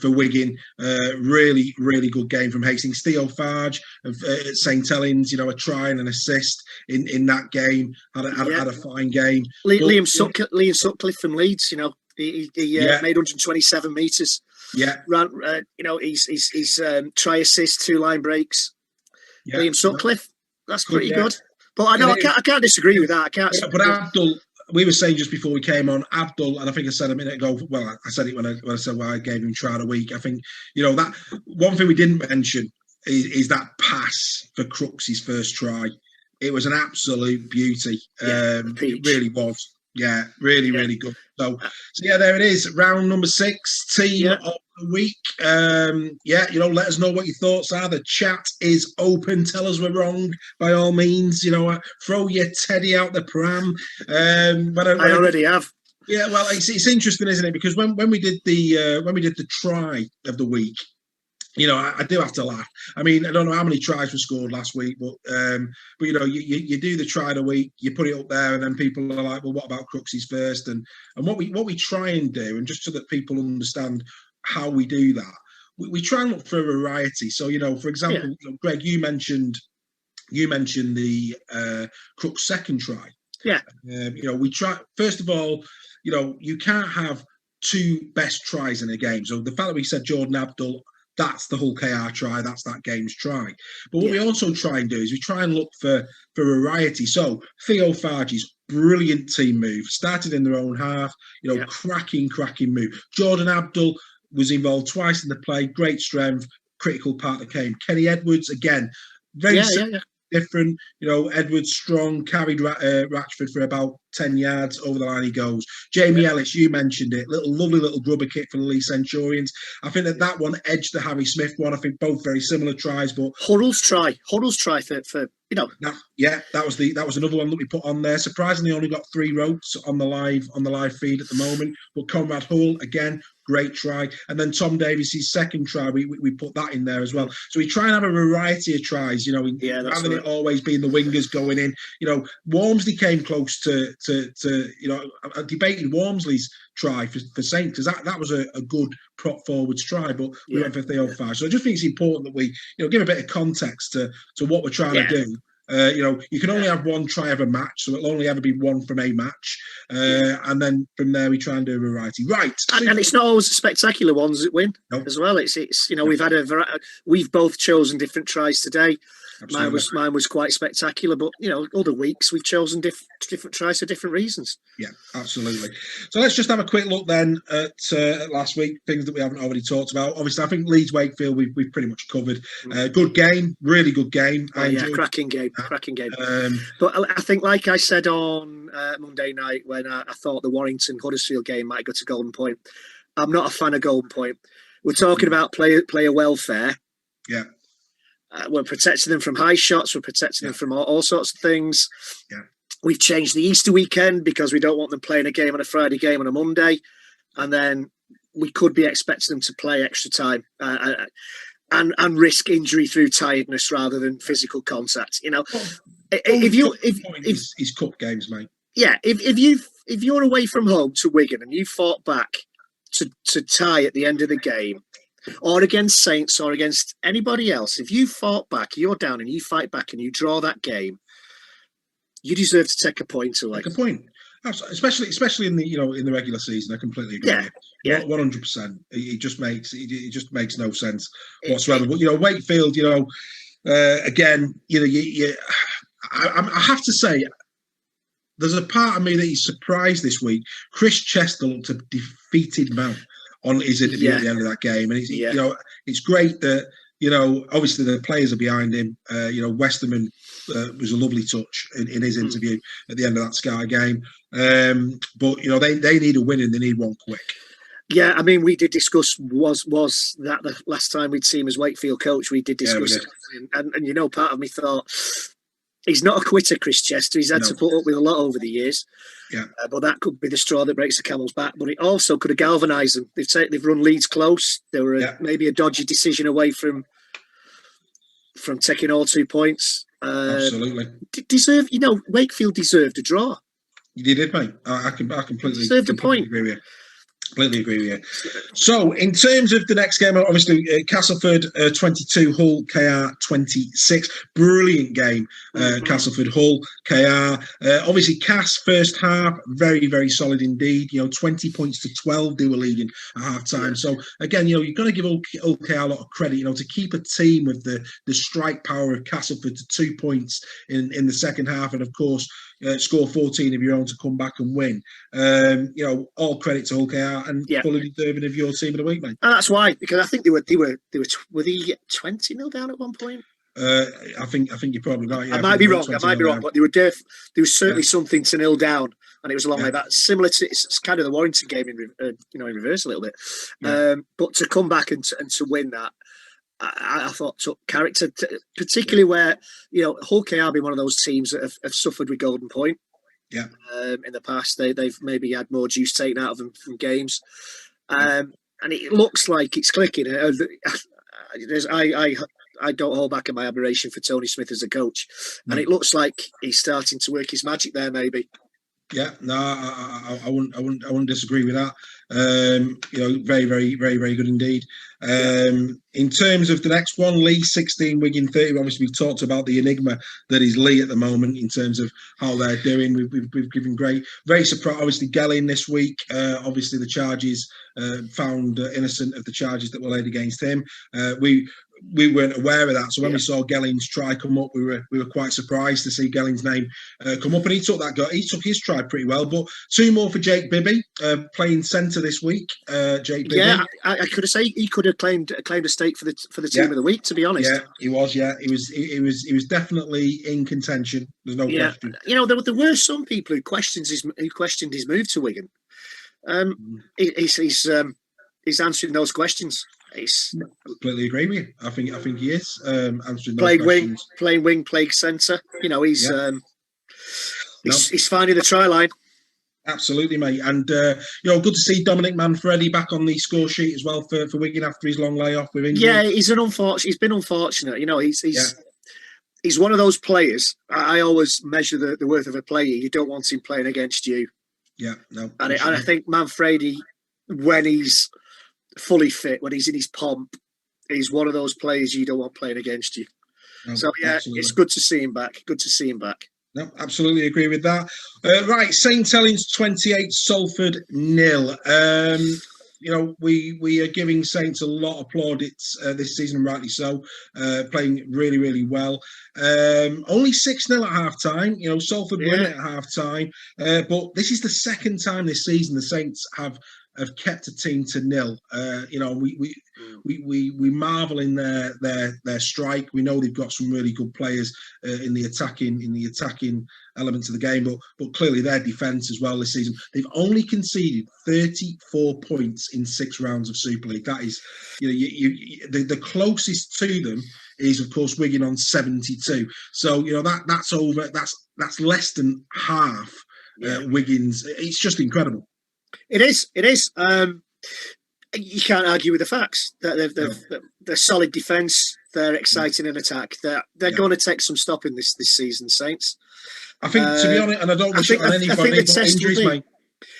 for Wigan. Really, really good game from Hastings. Theo Farge of St Helens, you know, a try and an assist in that game. Had a fine game. Liam Sutcliffe from Leeds, you know, he made 127 metres. Yeah, ran. You know, he's try assist, 2 line breaks. Yeah, Liam Sutcliffe, that's pretty good. But I know I can't disagree with that. I can't. But Abdul, we were saying just before we came on, Abdul, and I think I said a minute ago. Well, I said it when I said I gave him try of the week. I think, you know, that one thing we didn't mention is that pass for Crooks' first try. It was an absolute beauty. It really was. Yeah, really, really good. So yeah, there it is. Round number 6, team of the week. You know, let us know what your thoughts are. The chat is open. Tell us we're wrong by all means. You know, throw your teddy out the pram. I already have. Yeah, well, it's interesting, isn't it? Because when we did the try of the week, you know, I do have to laugh. I mean, I don't know how many tries were scored last week, but you know, you do the try of the week, you put it up there, and then people are like, well, what about Crooks' first? And what we try and do, and just so that people understand how we do that, we try and look for a variety. So, you know, for example, Greg, you mentioned the Crooks' second try. Yeah. You know, we try, first of all, you know, you can't have 2 best tries in a game. So the fact that we said Jordan Abdul, that's the Hull KR try, that's that game's try. But what we also try and do is we try and look for variety. So Theo Farge's brilliant team move, started in their own half, you know, cracking move. Jordan Abdul, was involved twice in the play, great strength, critical part of the game. Kenny Edwards, again, very different. Edwards strong, carried Ratchford for about 10 yards over the line he goes. Jamie Ellis, you mentioned it, lovely little grubber kick for the Lee Centurions. I think that one edged the Harry Smith one. I think both very similar tries, but Huddle's try for that was another one that we put on there. Surprisingly, only got 3 votes on the live feed at the moment. But Conrad Hull, again, great try. And then Tom Davies' second try, we put that in there as well. So we try and have a variety of tries, rather than it always being the wingers going in. Walmsley came close to I debated Walmsley's try for Saint, because that was a good prop forwards try, but we went for Theo 5. So I just think it's important that we give a bit of context to what we're trying to do. You can only have one try of a match, so it'll only ever be one from a match, and then from there we try and do a variety. Right, and it's not always the spectacular ones that win as well. It's we've had we've both chosen different tries today. Absolutely. Mine was quite spectacular, but other weeks we've chosen different tries for different reasons. Yeah, absolutely. So let's just have a quick look then at last week, things that we haven't already talked about. Obviously, I think Leeds Wakefield we've pretty much covered. Good game, really good game. Cracking game. But I think, like I said on Monday night when I thought the Warrington Huddersfield game might go to Golden Point, I'm not a fan of Golden Point. We're talking about player welfare. Yeah. We're protecting them from high shots. We're protecting them from all sorts of things. Yeah. We've changed the Easter weekend because we don't want them playing a game on a Friday, game on a Monday. And then we could be expecting them to play extra time and risk injury through tiredness rather than physical contact. If cup games, mate. Yeah. If you're away from home to Wigan and you fought back to tie at the end of the game, or against Saints or against anybody else, if you fought back, you're down and you fight back and you draw that game, you deserve to take a point away. Take a point, especially in the in the regular season. I completely agree. Yeah, 100%. It just makes no sense whatsoever. But Wakefield, again, I have to say, there's a part of me that is surprised this week. Chris Chester looked a defeated man on his interview at the end of that game, and it's great that obviously the players are behind him. Westerman was a lovely touch in his interview at the end of that Sky game, but they need a win and they need one quick. Yeah, I mean, we did discuss was that the last time we'd seen him as Wakefield coach. We did discuss it, and part of me thought, he's not a quitter, Chris Chester. He's had to put up with a lot over the years. Yeah, but that could be the straw that breaks the camel's back. But it also could have galvanised them. They've run Leeds close. They were maybe a dodgy decision away from taking all 2 points. Absolutely. Wakefield deserved a draw. You did, mate. I completely deserved a point. Agree with you. Completely agree with you. So, in terms of the next game, obviously Castleford 22, Hull KR 26. Brilliant game, Castleford Hull KR. Obviously, Cass first half very, very solid indeed. 20 points to 12 they were leading at half time. So again, you've got to give Hull KR a lot of credit. To keep a team with the strike power of Castleford to 2 points in the second half, and of course score 14 of your own to come back and win. All credit to Hull KR and fully deserving of your team of the week, mate. And that's why, because I think they were 20-0 down at one point. I think you're probably right. Yeah, I might be wrong, but they were was certainly something to 0 down, and it was along like that. Similar to it's kind of the Warrington game in reverse a little bit. But to come back and to win that, I thought took character, particularly where Hull KR being one of those teams that have suffered with Golden Point. Yeah. In the past, they've maybe had more juice taken out of them from games, and it looks like it's clicking. I don't hold back in my admiration for Tony Smith as a coach, and it looks like he's starting to work his magic there. Maybe. Yeah, no, I wouldn't disagree with that. Very, very, very, very good indeed. In terms of the next one, Lee 16, Wigan 30. Obviously, we've talked about the enigma that is Lee at the moment in terms of how they're doing. We've given very surprised. Obviously, Gelling this week. Obviously, the charges found innocent of the charges that were laid against him. we weren't aware of that. So when we saw Gelling's try come up, we were quite surprised to see Gelling's name come up, and he took that goal. He took his try pretty well. But 2 more for Jake Bibby, playing centre this week. Jake Bibby. Yeah, I could say he could have claimed a stake for the team of the week. To be honest, yeah, he was. Yeah, he was definitely in contention. There's no question. You know, there were some people who questioned his move to Wigan. He's answering those questions. I completely agree with you. I think he is answering those questions. Playing wing, playing centre. You know, he's finding the try line. Absolutely, mate. And good to see Dominic Manfredi back on the score sheet as well for Wigan after his long layoff with injury. Yeah, he's been unfortunate. You know, he's one of those players. I always measure the worth of a player. You don't want him playing against you. Yeah, no. And I think Manfredi, when he's fully fit, when he's in his pomp, he's one of those players you don't want playing against you. No, so absolutely. It's good to see him back. No, absolutely agree with that. Right, St Helens 28, Salford 0. We are giving Saints a lot of plaudits this season, and rightly so. Playing really, really well. Only 6-0 at half time. Salford win at half time. But this is the second time this season the Saints have kept a team to 0. We marvel in their strike. We know they've got some really good players in the attacking elements of the game, but clearly their defence as well this season. They've only conceded 34 points in 6 rounds of Super League. That is, the closest to them is of course Wigan on 72. So that's over. That's less than half Wigan's. It's just incredible. It is. You can't argue with the facts. They're solid defence. They're exciting in attack. They're going to take some stopping this season, Saints. I think, to be honest, and I don't wish it on anybody, but injuries, mate.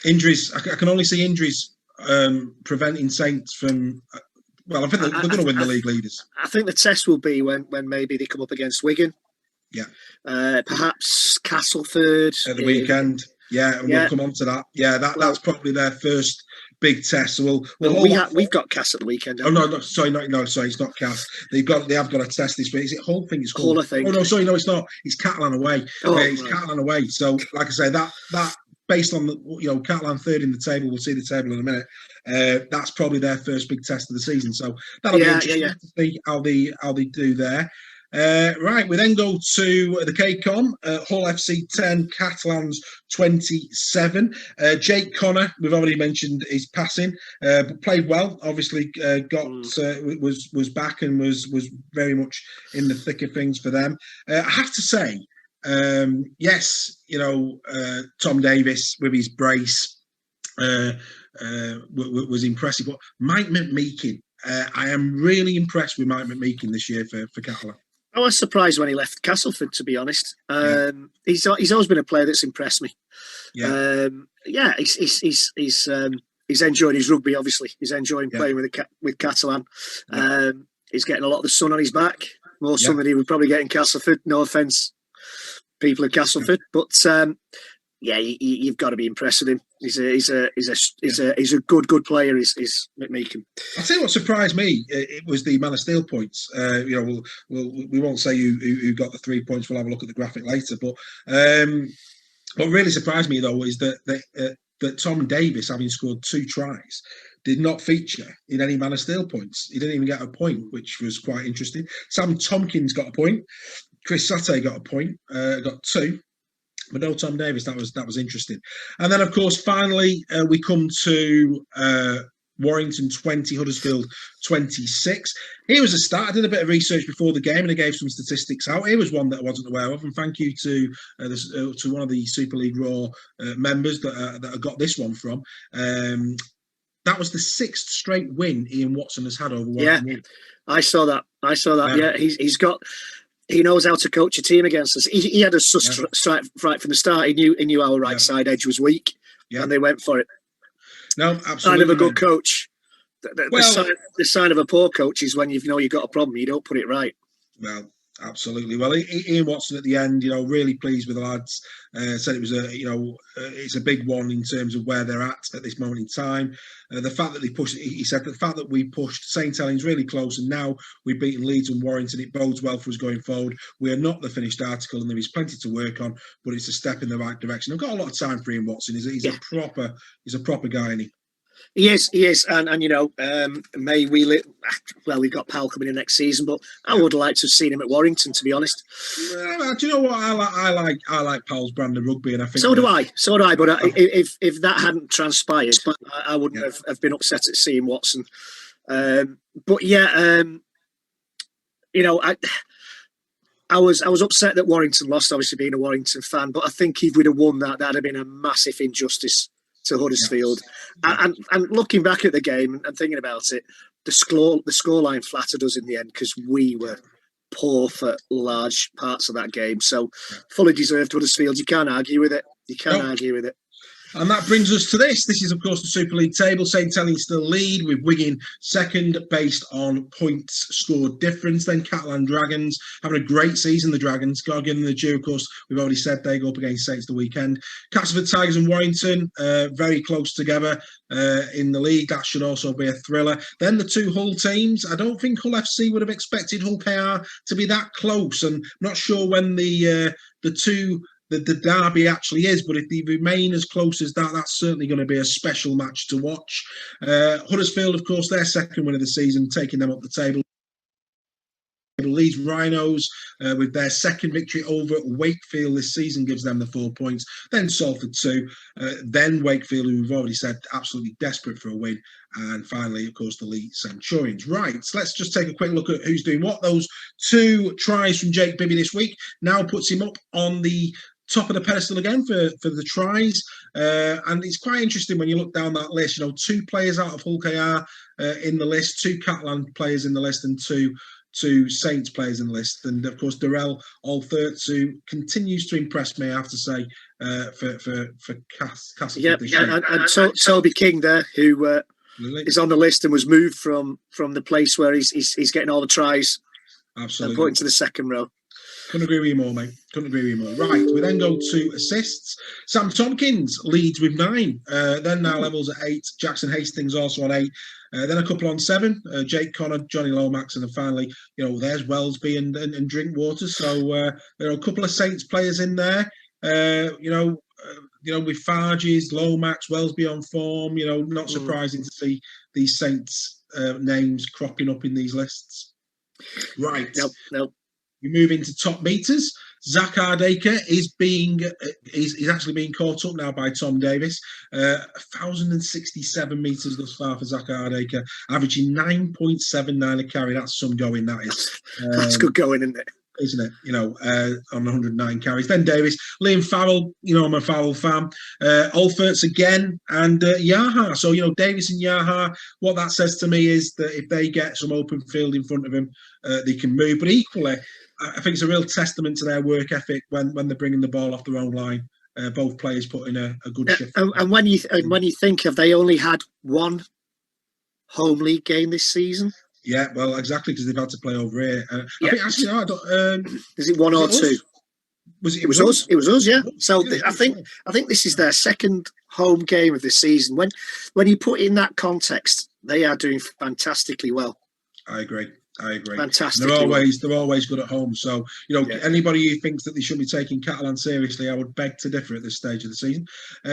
Injuries. I can only see injuries preventing Saints from. Well, I think they're going to win the league leaders. I think the test will be when maybe they come up against Wigan. Yeah. Perhaps Castleford at the weekend. Yeah, and we'll come on to that. Yeah, that's probably their first big test. So we've got Cass at the weekend. Sorry, it's not Cass. They have got a test this week. Is it Hull? It's called Hull, I think. Oh no, sorry, no, it's not. It's Catalan away. It's Catalan away. So, like I say, that based on the Catalan third in the table, we'll see the table in a minute. That's probably their first big test of the season. So that'll be interesting to see how they do there. Right, we then go to the KCOM, Hull FC 10, Catalans 27. Jake Connor, we've already mentioned his passing, but played well. Obviously, was back and was very much in the thick of things for them. I have to say, yes, Tom Davis with his brace was impressive. But Mike McMeekin, I am really impressed with Mike McMeekin this year for Catalan. I was surprised when he left Castleford, to be honest. He's always been a player that's impressed me. He's enjoying his rugby. Obviously, he's enjoying playing with Catalan. He's getting a lot of the sun on his back, more sun than he would probably get in Castleford. No offence, people of Castleford, but you've got to be impressed with him. He's a good player. He's McMeekin. I'll tell you what surprised me. It was the Man of Steel points. We won't say who got the 3 points. We'll have a look at the graphic later. But what really surprised me though is that Tom Davis, having scored 2 tries, did not feature in any Man of Steel points. He didn't even get a point, which was quite interesting. Sam Tompkins got a point. Chris Satte got a point. Got 2. But no Tom Davis, that was interesting. And then, of course, finally, we come to Warrington 20, Huddersfield 26. Here was a start. I did a bit of research before the game and I gave some statistics out. Here was one that I wasn't aware of. And thank you to one of the Super League Raw members that I got this one from. That was the 6th straight win Ian Watson has had over Warrington. Yeah, I saw that. Yeah, he's got... He knows how to coach a team against us. He had us right from the start. He knew our right side edge was weak, and they went for it. No, absolutely. Sign of a good coach. The sign of a poor coach is when you've got a problem, you don't put it right. Well, Absolutely. Well, Ian Watson at the end, really pleased with the lads. Said it was it's a big one in terms of where they're at this moment in time. The fact that they pushed, he said, the fact that we pushed St Helens really close, and now we've beaten Leeds and Warrington. It bodes well for us going forward. We are not the finished article, and there is plenty to work on, but it's a step in the right direction. I've got a lot of time for Ian Watson. He's a proper guy, and he is, and may we well, we've got Powell coming in next season, but I would like to have seen him at Warrington, to be honest. Do you know what I like Powell's brand of rugby, and I think so do I. But if that hadn't transpired, I wouldn't have been upset at seeing Watson. But yeah, I was upset that Warrington lost, obviously being a Warrington fan, but I think if we'd have won that'd have been a massive injustice to Huddersfield. Yes. And looking back at the game and thinking about it, the scoreline flattered us in the end because we were poor for large parts of that game. So fully deserved Huddersfield. You can't argue with it. Argue with it. And that brings us to this. This is, of course, the Super League table. St Helens still lead, with Wigan second based on points scored difference. Then Catalan Dragons having a great season. The Dragons, got to give them the due. Of course, we've already said they go up against Saints the weekend. Castleford Tigers and Warrington very close together in the league. That should also be a thriller. Then the two Hull teams. I don't think Hull FC would have expected Hull KR to be that close. And not sure when the derby actually is, but if they remain as close as that, that's certainly going to be a special match to watch. Huddersfield, of course, their second win of the season, taking them up the table. Leeds Rhinos with their second victory over Wakefield this season gives them the 4 points. Then Salford 2, then Wakefield, who we've already said absolutely desperate for a win, and finally, of course, the Leeds Centurions. Right, so let's just take a quick look at who's doing what. Those 2 tries from Jake Bibby this week now puts him up on the top of the pedestal again for the tries, and it's quite interesting when you look down that list. 2 players out of Hull KR in the list, 2 Catalan players in the list, and two Saints players in the list. And of course, Darrell Althurtsu continues to impress me, I have to say, for Castleford this year. And Toby King there, who is on the list and was moved from the place where he's getting all the tries. Absolutely. And put into the second row. Couldn't agree with you more, mate. Couldn't agree with you more. Right, we then go to assists. Sam Tompkins leads with 9. Then now levels at 8. Jackson Hastings also on 8. Then a couple on 7. Jake Connor, Johnny Lomax, and then finally, there's Wellesby and Drinkwater. So there are a couple of Saints players in there. With Farges, Lomax, Wellesby on form. Not surprising to see these Saints names cropping up in these lists. Right. Nope. We move into top meters. Zach Hardacre is actually being caught up now by Tom Davis. 1,067 meters thus far for Zach Hardacre, averaging 9.79 a carry. That's some going, that is. That's good going, isn't it? Isn't it? On 109 carries. Then Davis, Liam Farrell. I'm a Farrell fan. Alferts again, and Yaha. So Davis and Yaha. What that says to me is that if they get some open field in front of them, they can move. But equally, I think it's a real testament to their work ethic when they're bringing the ball off their own line. Both players put in a good shift. And when you think, have they only had one home league game this season? Yeah, well, exactly, because they've had to play over here. I think actually, no, I don't. Is it 1 or 2? It was us. It was us. Yeah. So yeah, I think this is their second home game of the season. When you put in that context, they are doing fantastically well. I agree. Fantastic. They're always good at home. So anybody who thinks that they should be taking Catalan seriously, I would beg to differ at this stage of the season.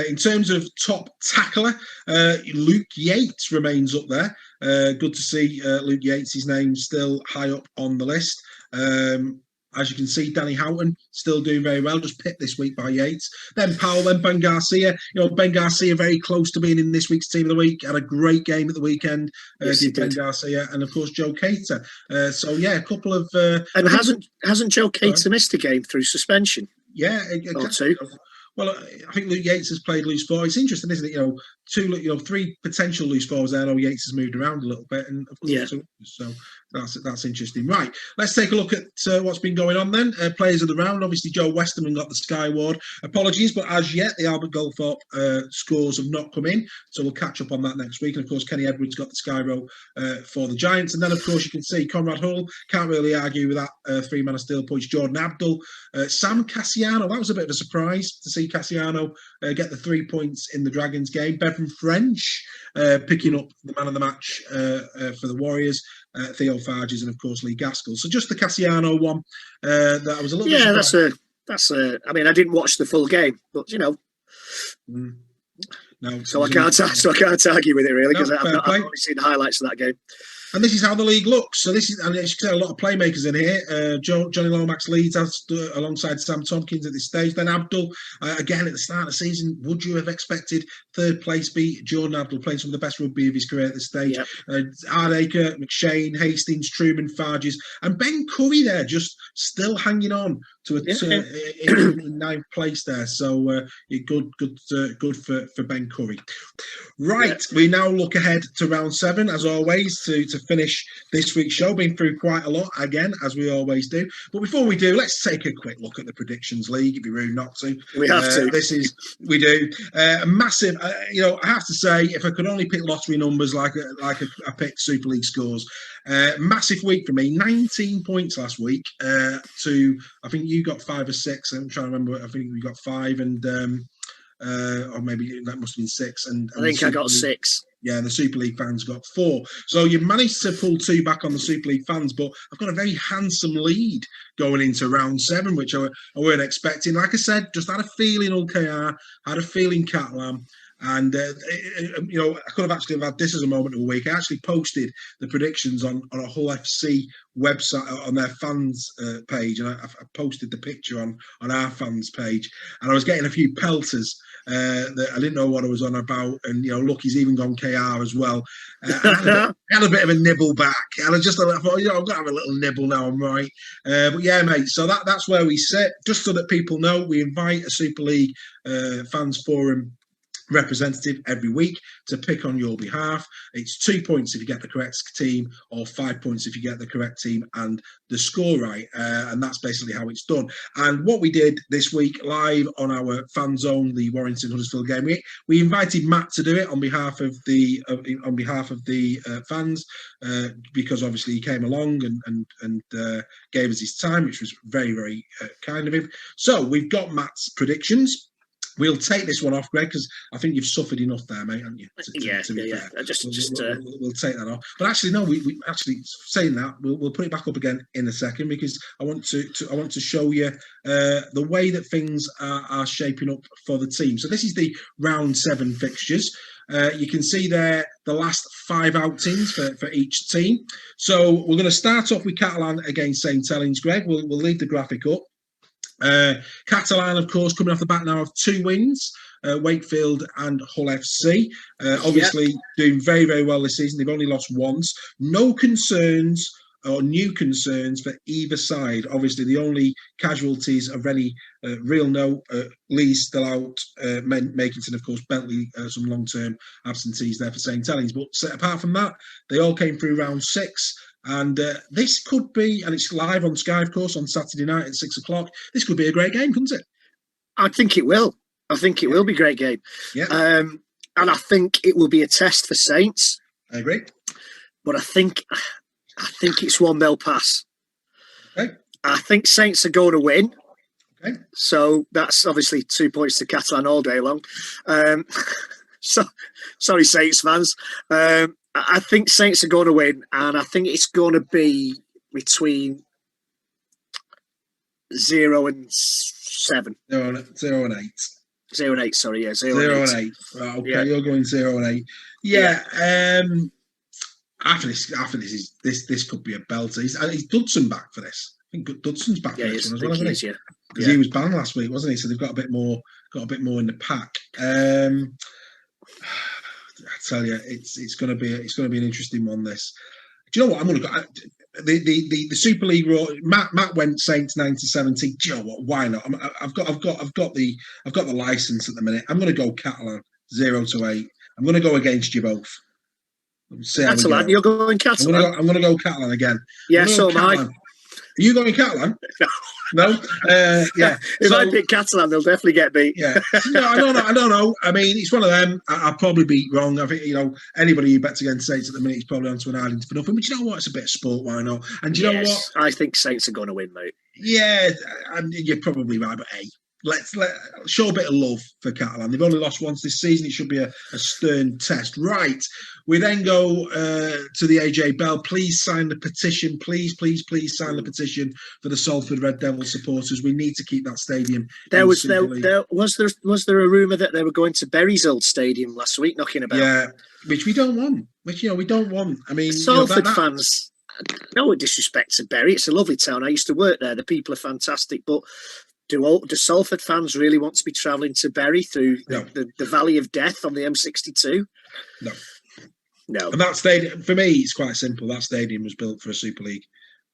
In terms of top tackler, Luke Yates remains up there. Good to see Luke Yates' name still high up on the list. As you can see, Danny Houghton still doing very well, just pipped this week by Yates. Then Powell, then Ben Garcia. Ben Garcia very close to being in this week's Team of the Week. Had a great game at the weekend. Yes, did Ben Garcia, and of course Joe Cater. A couple of. And hasn't Joe Cater missed a game through suspension? Yeah, exactly. Or 2. Well, I think Luke Yates has played loose 4. It's interesting, isn't it? three potential loose forwards there. I know Yates has moved around a little bit, and of course, so that's interesting. Right, let's take a look at what's been going on then. Players of the round, obviously Joe Westerman got the Sky Award. Apologies, but as yet the Albert Goldthorpe scores have not come in, so we'll catch up on that next week. And of course, Kenny Edwards got the Sky Row for the Giants, and then of course you can see Conrad Hull, can't really argue with that 3-man of steel points. Jordan Abdul, Sam Cassiano, that was a bit of a surprise to see Cassiano get the 3 points in the Dragons game. Bevan French picking up the man of the match for the Warriors. Theo Farges and of course Lee Gaskell. So just the Cassiano one that I was a little bit surprised. that's a. I mean, I didn't watch the full game, but No, so I can't argue with it really, because I've only seen the highlights of that game. And this is how the league looks. So this is, and as you can see, a lot of playmakers in here. Johnny Lomax leads alongside Sam Tompkins at this stage. Then Abdul, again at the start of the season, would you have expected third place beat Jordan Abdul, playing some of the best rugby of his career at this stage? Yep. Hardacre, McShane, Hastings, Truman, Farges, and Ben Curry there, just still hanging on to in ninth place there. So good for Ben Curry. Right, we now look ahead to round 7 as always to finish this week's show. Been through quite a lot again, as we always do. But before we do, let's take a quick look at the predictions league. It'd be rude not to. We have to. We do. A massive. I have to say, if I could only pick lottery numbers like I picked Super League scores. Massive week for me. 19 points last week. To I think you got 5 or 6. I'm trying to remember. I think we got 5 and. Or maybe that must have been 6. And I think I got 6. Yeah, and the Super League fans got 4. So you managed to pull 2 back on the Super League fans, but I've got a very handsome lead going into round 7, which I weren't expecting. Like I said, just had a feeling OKR, had a feeling Catalan. And, I could have actually had this as a moment of the week. I actually posted the predictions on a Hull FC website on their fans page. And I posted the picture on our fans page. And I was getting a few pelters that I didn't know what I was on about. And, look, he's even gone KR as well. I had a bit of a nibble back. And I thought, I've got to have a little nibble now, I'm right. But yeah, mate, so that's where we sit. Just so that people know, we invite a Super League fans forum representative every week to pick on your behalf. It's 2 points if you get the correct team, or 5 points if you get the correct team and the score right, and that's basically how it's done. And what we did this week live on our fan zone, the Warrington Huddersfield game, we invited Matt to do it on behalf of the fans, because obviously he came along and gave us his time, which was very, very kind of him. So we've got Matt's predictions. We'll take this one off, Greg, because I think you've suffered enough there, mate, haven't you? Yeah. We'll take that off. But actually, no. We actually saying that we'll put it back up again in a second, because I want to show you the way that things are shaping up for the team. So this is the round 7 fixtures. You can see there the last 5 outings for each team. So we're going to start off with Catalan against St Helens, Greg. We'll leave the graphic up. Catalan, of course, coming off the back now of 2 wins, Wakefield and Hull FC. Obviously doing very, very well this season. They've only lost once. No concerns or new concerns for either side. Obviously, the only casualties of any real note, Lee's still out, Makington, of course, Bentley, some long-term absentees there for St Helens. But apart from that, they all came through round 6. And this could be, and it's live on Sky, of course, on Saturday night at 6 o'clock. This could be a great game, couldn't it? I think it will. I think it will be a great game. Yeah. And I think it will be a test for Saints. I agree. But I think it's one they'll pass. Okay. I think Saints are going to win. Okay. So that's obviously 2 points to Catalan all day long. So sorry, Saints fans. I think Saints are going to win, and I think it's going to be between 0 and 7. 0 and 8. 0 and 8, sorry, yeah. 0 and and 8. Right, okay, yeah. You're going 0 and 8. Yeah. After this could be a belter. He's Dudson back for this. I think Dudson's back for this one as well, isn't he? Because he was banned last week, wasn't he? So they've got a bit more in the pack. I tell you, it's going to be an interesting one. This, do you know what? I'm going to go the Super League. Matt went Saints 9-70. Do you know what? Why not? I've got the license at the minute. I'm going to go Catalan 0-8. I'm going to go against you both. See how we Catalan, go. you're going Catalan? I'm going to go Catalan again. Yeah, so am I. Are you going Catalan? No. Yeah. If I pick Catalan, they'll definitely get beat. Yeah. No, I don't know. I mean, it's one of them. I'll probably be wrong. I think, anybody who bets against Saints at the minute is probably onto an island for nothing. But you know what? It's a bit of sport. Why not? And you know what? I think Saints are going to win, mate. Yeah, and you're probably right. But hey, let's show a bit of love for Catalan. They've only lost once this season. It should be a stern test. Right. We then go to the AJ Bell. Please sign the petition. Please sign the petition for the Salford Red Devil supporters. We need to keep that stadium. Was there a rumour that they were going to Bury's old stadium last week, knocking about? Yeah, which we don't want. We don't want. I mean, Salford fans. No disrespect to Bury, it's a lovely town. I used to work there. The people are fantastic, but do Salford fans really want to be travelling to Bury through the Valley of Death on the M62? No. And that stadium, for me, it's quite simple. That stadium was built for a Super League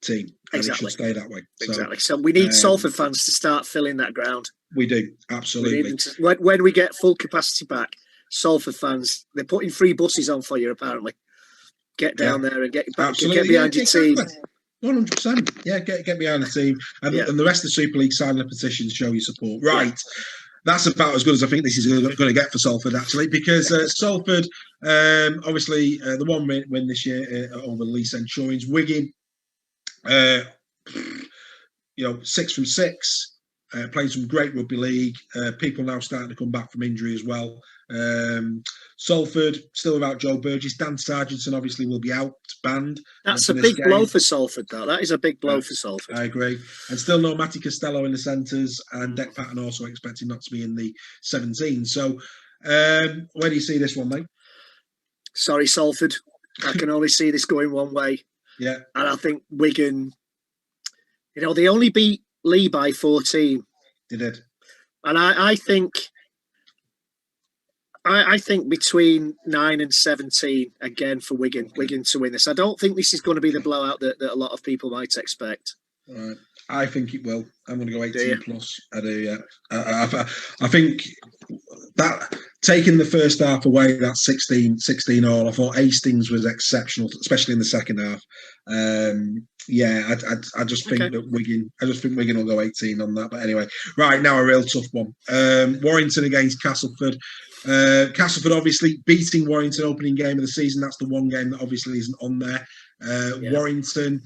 team, and it should stay that way. Exactly. So we need Salford fans to start filling that ground. We do, absolutely. When we get full capacity back, Salford fans, they're putting free buses on for you, apparently. Get down there and get behind your team. 100%. Yeah, get behind the team. And the rest of the Super League sign the petition to show your support. Right. Yeah. That's about as good as I think this is going to get for Salford, actually, because Salford, obviously, the one win this year over Lee Centurions. Wigan, 6 from 6, playing some great rugby league. People now starting to come back from injury as well. Salford still without Joe Burgess. Dan Sargentson obviously will be out, banned. That's a big blow for Salford, though. That is a big blow for Salford. I agree. And still no Matty Costello in the centres, and Dec Patton also expected not to be in the 17. So where do you see this one, mate? Sorry, Salford. I can only see this going one way. Yeah. And I think Wigan, they only beat Lee by 14. They did. And I think between 9 and 17 again for Wigan to win this. I don't think this is going to be the blowout that a lot of people might expect. Right. I think it will. I'm going to go 18 plus. I do, yeah. I think that taking the first half away, that 16 all, I thought Hastings was exceptional, especially in the second half. I just think that Wigan will go 18 on that. But anyway, right now a real tough one. Warrington against Castleford. Castleford obviously beating Warrington opening game of the season. That's the one game that obviously isn't on there. Warrington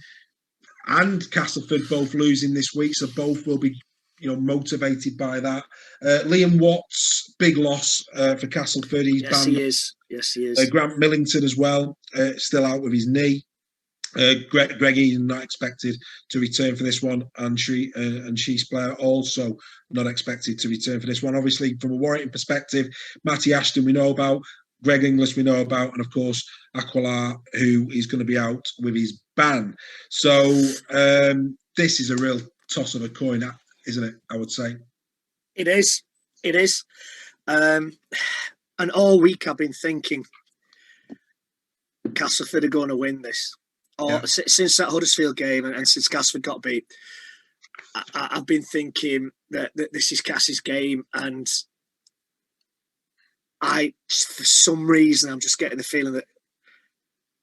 and Castleford both losing this week, so both will be motivated by that. Liam Watts, big loss for Castleford. He's banned. Yes, he is. Grant Millington as well, still out with his knee. Greg Eden not expected to return for this one, and Shees Blair also not expected to return for this one. Obviously, from a Warrington perspective, Matty Ashton we know about, Greg Inglis we know about, and of course Aquila, who is going to be out with his ban. So this is a real toss of a coin, isn't it? I would say it is. And all week I've been thinking Castleford are going to win this. Since that Huddersfield game and since Castleford got beat, I've been thinking that this is Cass's game, and for some reason, I'm just getting the feeling that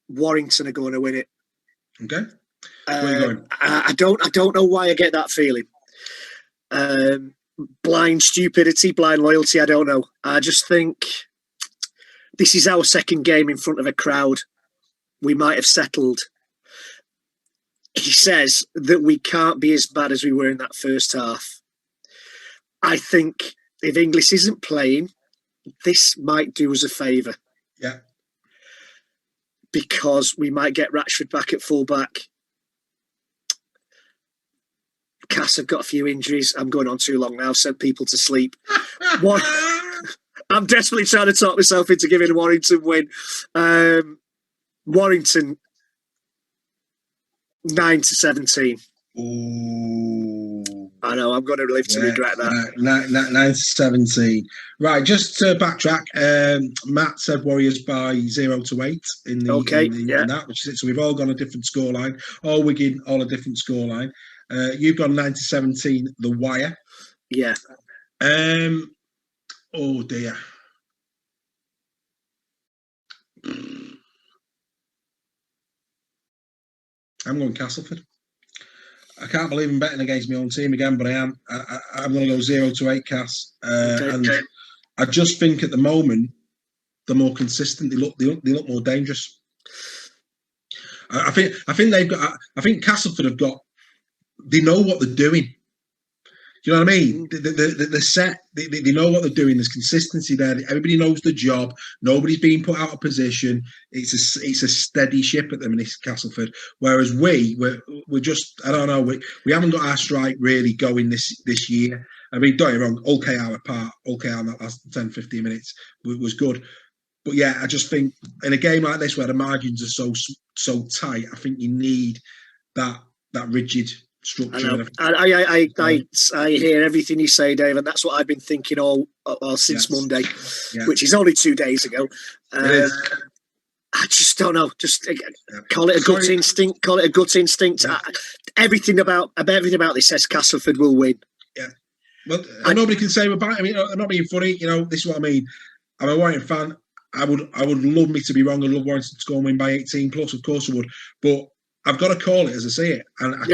Warrington are going to win it. Okay. Where are you going? I don't know why I get that feeling. Blind stupidity, blind loyalty, I don't know. I just think this is our second game in front of a crowd. We might have settled. He says that we can't be as bad as we were in that first half. I think if Inglis isn't playing, this might do us a favour. Yeah. Because we might get Ratchford back at full-back. Cass have got a few injuries. I'm going on too long now. Sent people to sleep. I'm desperately trying to talk myself into giving Warrington win. Warrington 9-17. Ooh. I know, I'm going to live to regret that. 9-17. Right, just to backtrack, Matt said Warriors by 0-8 in that, which is it. So we've all gone a different scoreline. All Wigan, all a different scoreline. You've gone 9-17, the Wire. Yeah. Oh dear. I'm going Castleford. I can't believe I'm betting against my own team again, but I am. I'm going to go 0-8 Cass. And I just think at the moment, they're more consistent. They look more dangerous. I think they've got. I think Castleford have got. They know what they're doing. Do you know what I mean? They're set. They know what they're doing. There's consistency there. Everybody knows the job. Nobody's being put out of position. It's a steady ship at the minute, Castleford. Whereas we're just, I don't know. We haven't got our strike really going this year. I mean, don't get me wrong. OKR apart. OKR in that last 10, 15 minutes was good. But yeah, I just think in a game like this where the margins are so tight, I think you need that rigid structure. I hear everything you say, Dave, and that's what I've been thinking all since Monday, which is only 2 days ago. I just don't know. Just call it a gut instinct. Call it a gut instinct. Everything about this says Castleford will win. Yeah. Well, nobody can say we're bad. I mean, I'm not being funny. You know, this is what I mean. I'm a Warrington fan. I would love me to be wrong. I'd love Warrington to go and win by 18 plus. Of course I would. But I've got to call it as I see it, and I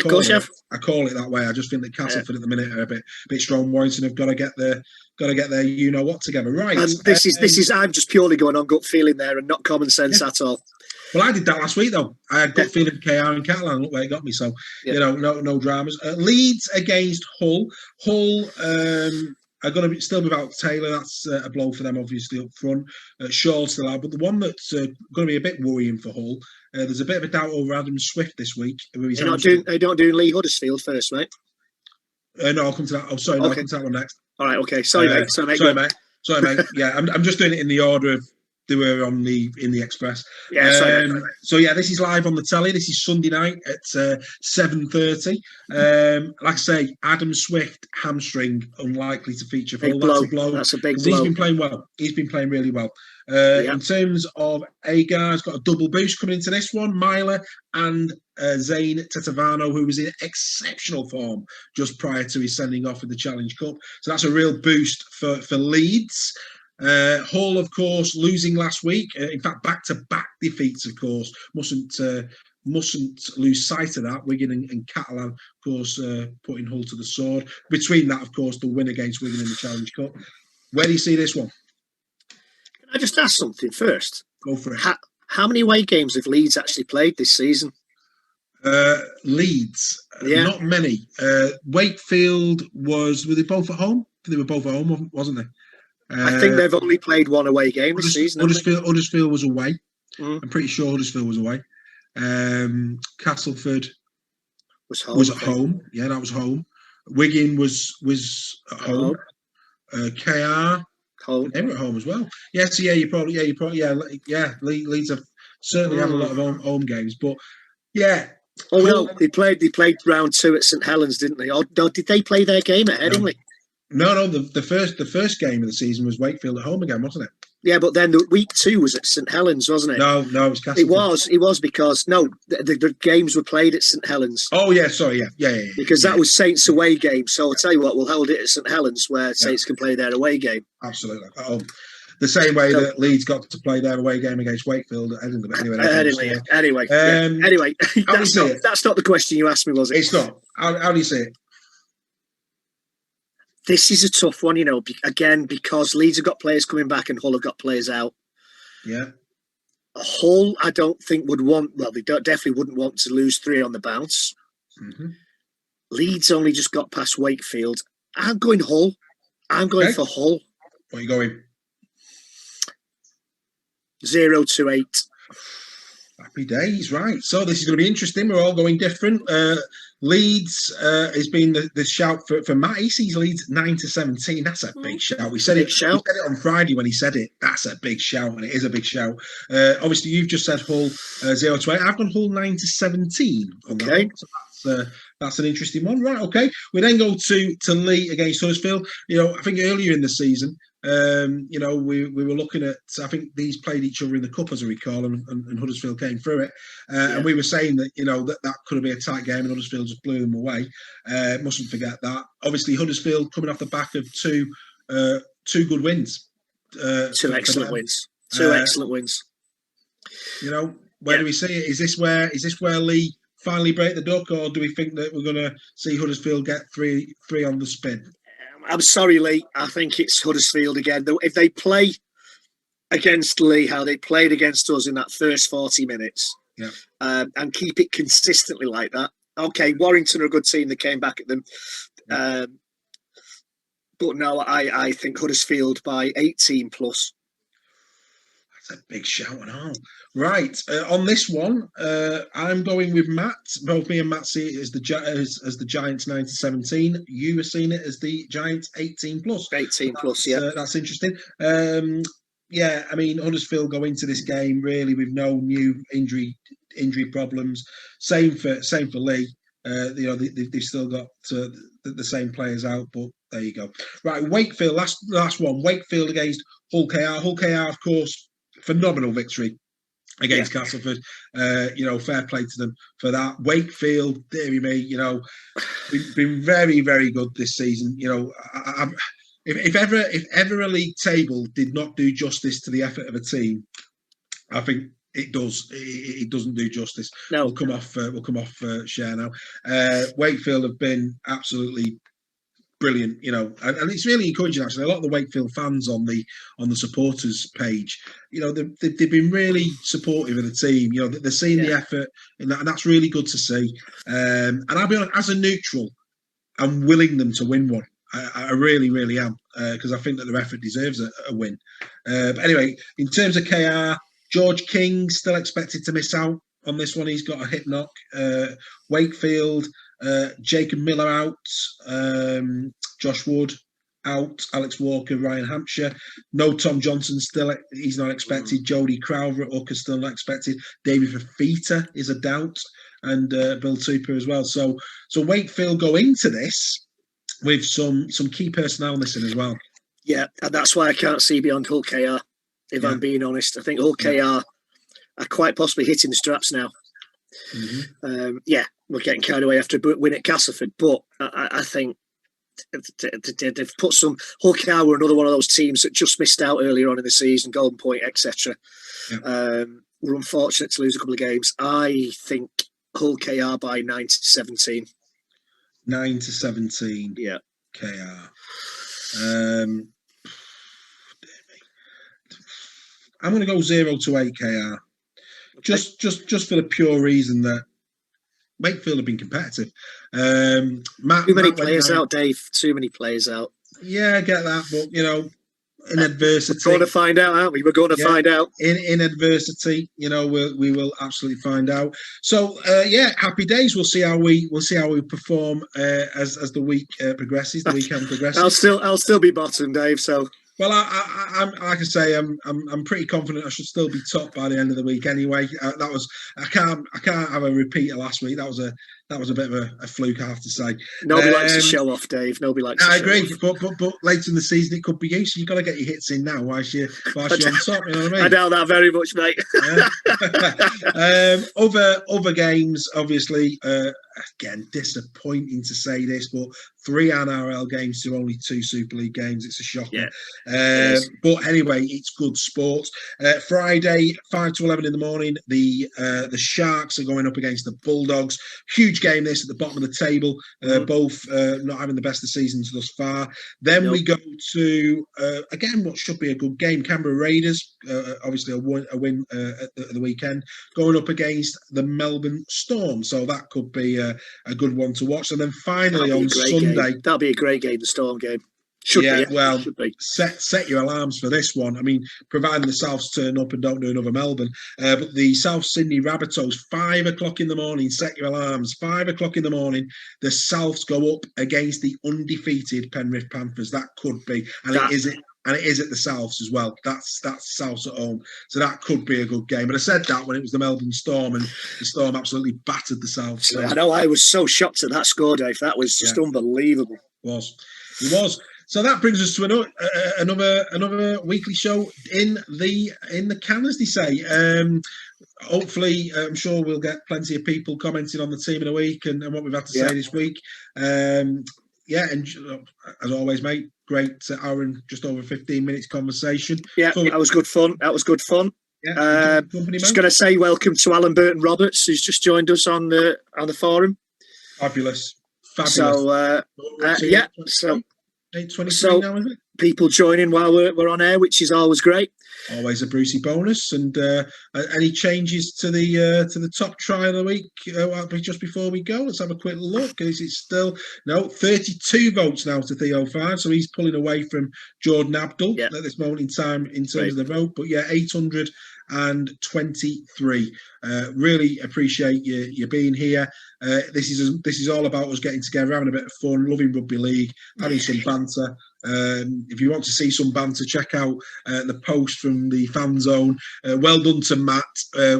call it that way. I just think that Castleford at the minute are a bit strong. Warrington have got to get their you know what together, right? And this is I'm just purely going on gut feeling there and not common sense at all. Well, I did that last week though. I had gut feeling KR and Catalan. Look where it got me. So you know, no dramas. Leeds against Hull. Hull are going to still without Taylor. That's a blow for them, obviously up front. Shaw's still out, but the one that's going to be a bit worrying for Hull. There's a bit of a doubt over Adam Swift this week. They're not doing Lee Huddersfield first, right? No, I'll come to that. Oh, sorry, no, I'll come to that one next. All right, okay. Sorry, mate. Sorry, mate. Yeah, I'm just doing it in the order of they were in the Express. Yeah, sorry. So yeah, this is live on the telly. This is Sunday night at 7:30. Like I say, Adam Swift hamstring unlikely to feature. Big blow. That's a blow. That's a big blow. He's been playing well. He's been playing really well. In terms of Agar's got a double boost coming into this one. Myler and Zane Tetavano, who was in exceptional form just prior to his sending off in the Challenge Cup. So that's a real boost for Leeds. Hull, of course, losing last week. In fact, back-to-back defeats, of course. Mustn't lose sight of that. Wigan and Catalan, of course, putting Hull to the sword. Between that, of course, the win against Wigan in the Challenge Cup. Where do you see this one? Can I just ask something first? Go for it. How many away games have Leeds actually played this season? Leeds, not many. Wakefield were they both at home? They were both at home, wasn't they? I think they've only played one away game this season. Huddersfield was away. I'm pretty sure Huddersfield was away. Castleford was at home. Yeah, that was home. Wigan was at home. KR, home. They were at home as well. Yeah, so Leeds have certainly had a lot of home games, but yeah. Oh no, they played round 2 at St Helens, didn't they? Or did they play their game at Headingley? No. The first game of the season was Wakefield at home again, wasn't it? Yeah, but then the week 2 was at St Helens, wasn't it? No, it was Castleford. It was because the games were played at St Helens. Oh yeah, sorry, yeah. Because that was Saints' away game. So I'll tell you what, we'll hold it at St Helens where Saints can play their away game. Absolutely. The same way that Leeds got to play their away game against Wakefield at Headingley. Anyway, that's not the question you asked me, was it? It's not. How do you see it? This is a tough one, again, because Leeds have got players coming back and Hull have got players out. Yeah. Hull, I don't think they definitely wouldn't want to lose 3 on the bounce. Mm-hmm. Leeds only just got past Wakefield. I'm going Hull. I'm going for Hull. What are you going? 0-8. Happy days, right. So this is going to be interesting. We're all going different. Leeds has been the shout for Matt. He sees Leeds 9-17. That's a big shout. We said it on Friday when he said it. That's a big shout, and it is a big shout. Obviously, you've just said Hull 0-8. I've gone Hull 9-17. Okay. So that's an interesting one, right? Okay. We then go to Lee against Huddersfield. I think earlier in the season, we were looking at. I think these played each other in the cup, as I recall, and Huddersfield came through it. And we were saying that that could have been a tight game, and Huddersfield just blew them away. Mustn't forget that. Obviously, Huddersfield coming off the back of two good wins. 2 excellent wins. 2 excellent wins. You know, where do we see it? Is this where Lee finally break the duck, or do we think that we're going to see Huddersfield get three on the spin? I'm sorry, Lee. I think it's Huddersfield again. If they play against Lee how they played against us in that first 40 minutes, and keep it consistently like that. Okay, Warrington are a good team. They came back at them. But no, I think Huddersfield by 18 plus. That's a big shout and all. Right, on this one, I'm going with Matt. Both me and Matt see it as the Giants 9-17. You were seeing it as the Giants 18 plus. 18 plus, yeah. That's interesting. Yeah, I mean, Huddersfield go into this game really with no new injury problems. Same for Lee. They've still got the same players out, but there you go. Right, Wakefield, last one. Wakefield against Hull KR. Hull KR, of course, phenomenal victory against Castleford. Fair play to them for that. Wakefield, dearie me, been very, very good this season. If ever a league table did not do justice to the effort of a team, I think it does. It doesn't do justice. No, we'll come off share now. Wakefield have been absolutely brilliant, and it's really encouraging actually. A lot of the Wakefield fans on the supporters page, they've been really supportive of the team. They're seeing the effort, and that's really good to see. And I'll be honest, as a neutral, I'm willing them to win one. I really, really am, because I think that their effort deserves a win. But anyway, in terms of KR, George King still expected to miss out on this one. He's got a hip knock. Wakefield, Jacob Miller out. Josh Wood out. Alex Walker, Ryan Hampshire. No Tom Johnson still. He's not expected. Jody Crowther at Hooker still not expected. David Fafita is a doubt, and Bill Tupper as well. So Wakefield go into this with some key personnel missing as well. Yeah, and that's why I can't see beyond Hull KR, if I'm being honest. I think Hull KR are quite possibly hitting the straps now. Mm-hmm. We're getting carried away after a win at Castleford, but I think they've put some... Hull KR were another one of those teams that just missed out earlier on in the season, Golden Point, etc. Were unfortunate to lose a couple of games. I think Hull KR by 9-17. 9-17. Yeah. KR. I'm going to go 0-8 KR. Okay. Just for the pure reason that Wakefield have been competitive. Too many players out, Dave. Too many players out. Yeah, I get that, but in adversity, we're going to find out, aren't we? We're going to find out. In adversity, we will absolutely find out. So happy days. We'll see how we perform as the week progresses. The weekend progresses. I'll still be bottom, Dave. So. Well, I'm like I say, I'm pretty confident I should still be top by the end of the week. Anyway, I can't have a repeat of last week. That was a bit of a fluke, I have to say. Nobody likes to show off, Dave. Nobody likes. I agree, but later in the season it could be you. So you've got to get your hits in now whilst you're on top. You know what I mean? I doubt that very much, mate. Other games, obviously. Again, disappointing to say this, but 3 NRL games to only 2 Super League games. It's a shocker. Yeah, but anyway, it's good sport. Friday, 5 to 11 in the morning, the Sharks are going up against the Bulldogs. Huge game this at the bottom of the table. Both not having the best of seasons thus far. Then we go to, again, what should be a good game. Canberra Raiders, obviously a win at the weekend, going up against the Melbourne Storm. So that could be a good one to watch. And then finally on Sunday, that'll be a great game, the Storm game. Should be. Set your alarms for this one. I mean, providing the Souths turn up and don't do another Melbourne, but the South Sydney Rabbitohs, 5 o'clock in the morning. Set your alarms. 5 o'clock in the morning. The Souths go up against the undefeated Penrith Panthers. That could be, and it is at the Souths as well. That's Souths at home, so that could be a good game. But I said that when it was the Melbourne Storm, and the Storm absolutely battered the Souths. So. I know. I was so shocked at that score, Dave. That was just unbelievable. It was. So that brings us to another weekly show in the can, as they say. Hopefully, I'm sure we'll get plenty of people commenting on the team in a week and what we've had to say this week. And as always, mate, great hour and just over 15 minutes conversation. Yeah, that was good fun. company, just going to say welcome to Alan Burton Roberts, who's just joined us on the forum. Fabulous. So so 8:23 now, is it? People joining while we're on air, which is always great. Always a Brucey bonus. And any changes to the top try of the week just before we go? Let's have a quick look. Is it still 32 votes now to Theo 5, so he's pulling away from Jordan Abdul at this moment in time in terms of the vote. But 823. Really appreciate you being here. This is all about us getting together, having a bit of fun, loving rugby league, having some banter. If you want to see some banter, check out the post from the fan zone. Well done to Matt.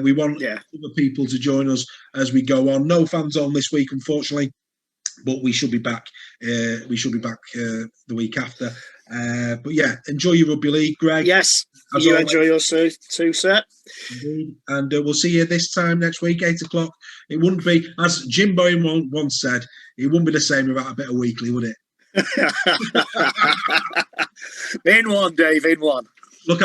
We want other people to join us as we go on. No fan zone this week, unfortunately, but we should be back. The week after. But enjoy your rugby league, Greg. Yes, you enjoy yours too, sir. Indeed. And we'll see you this time next week, 8 o'clock. It wouldn't be, as Jim Bowen once said, it wouldn't be the same without a bit of weekly, would it? In one, Dave, in one. Look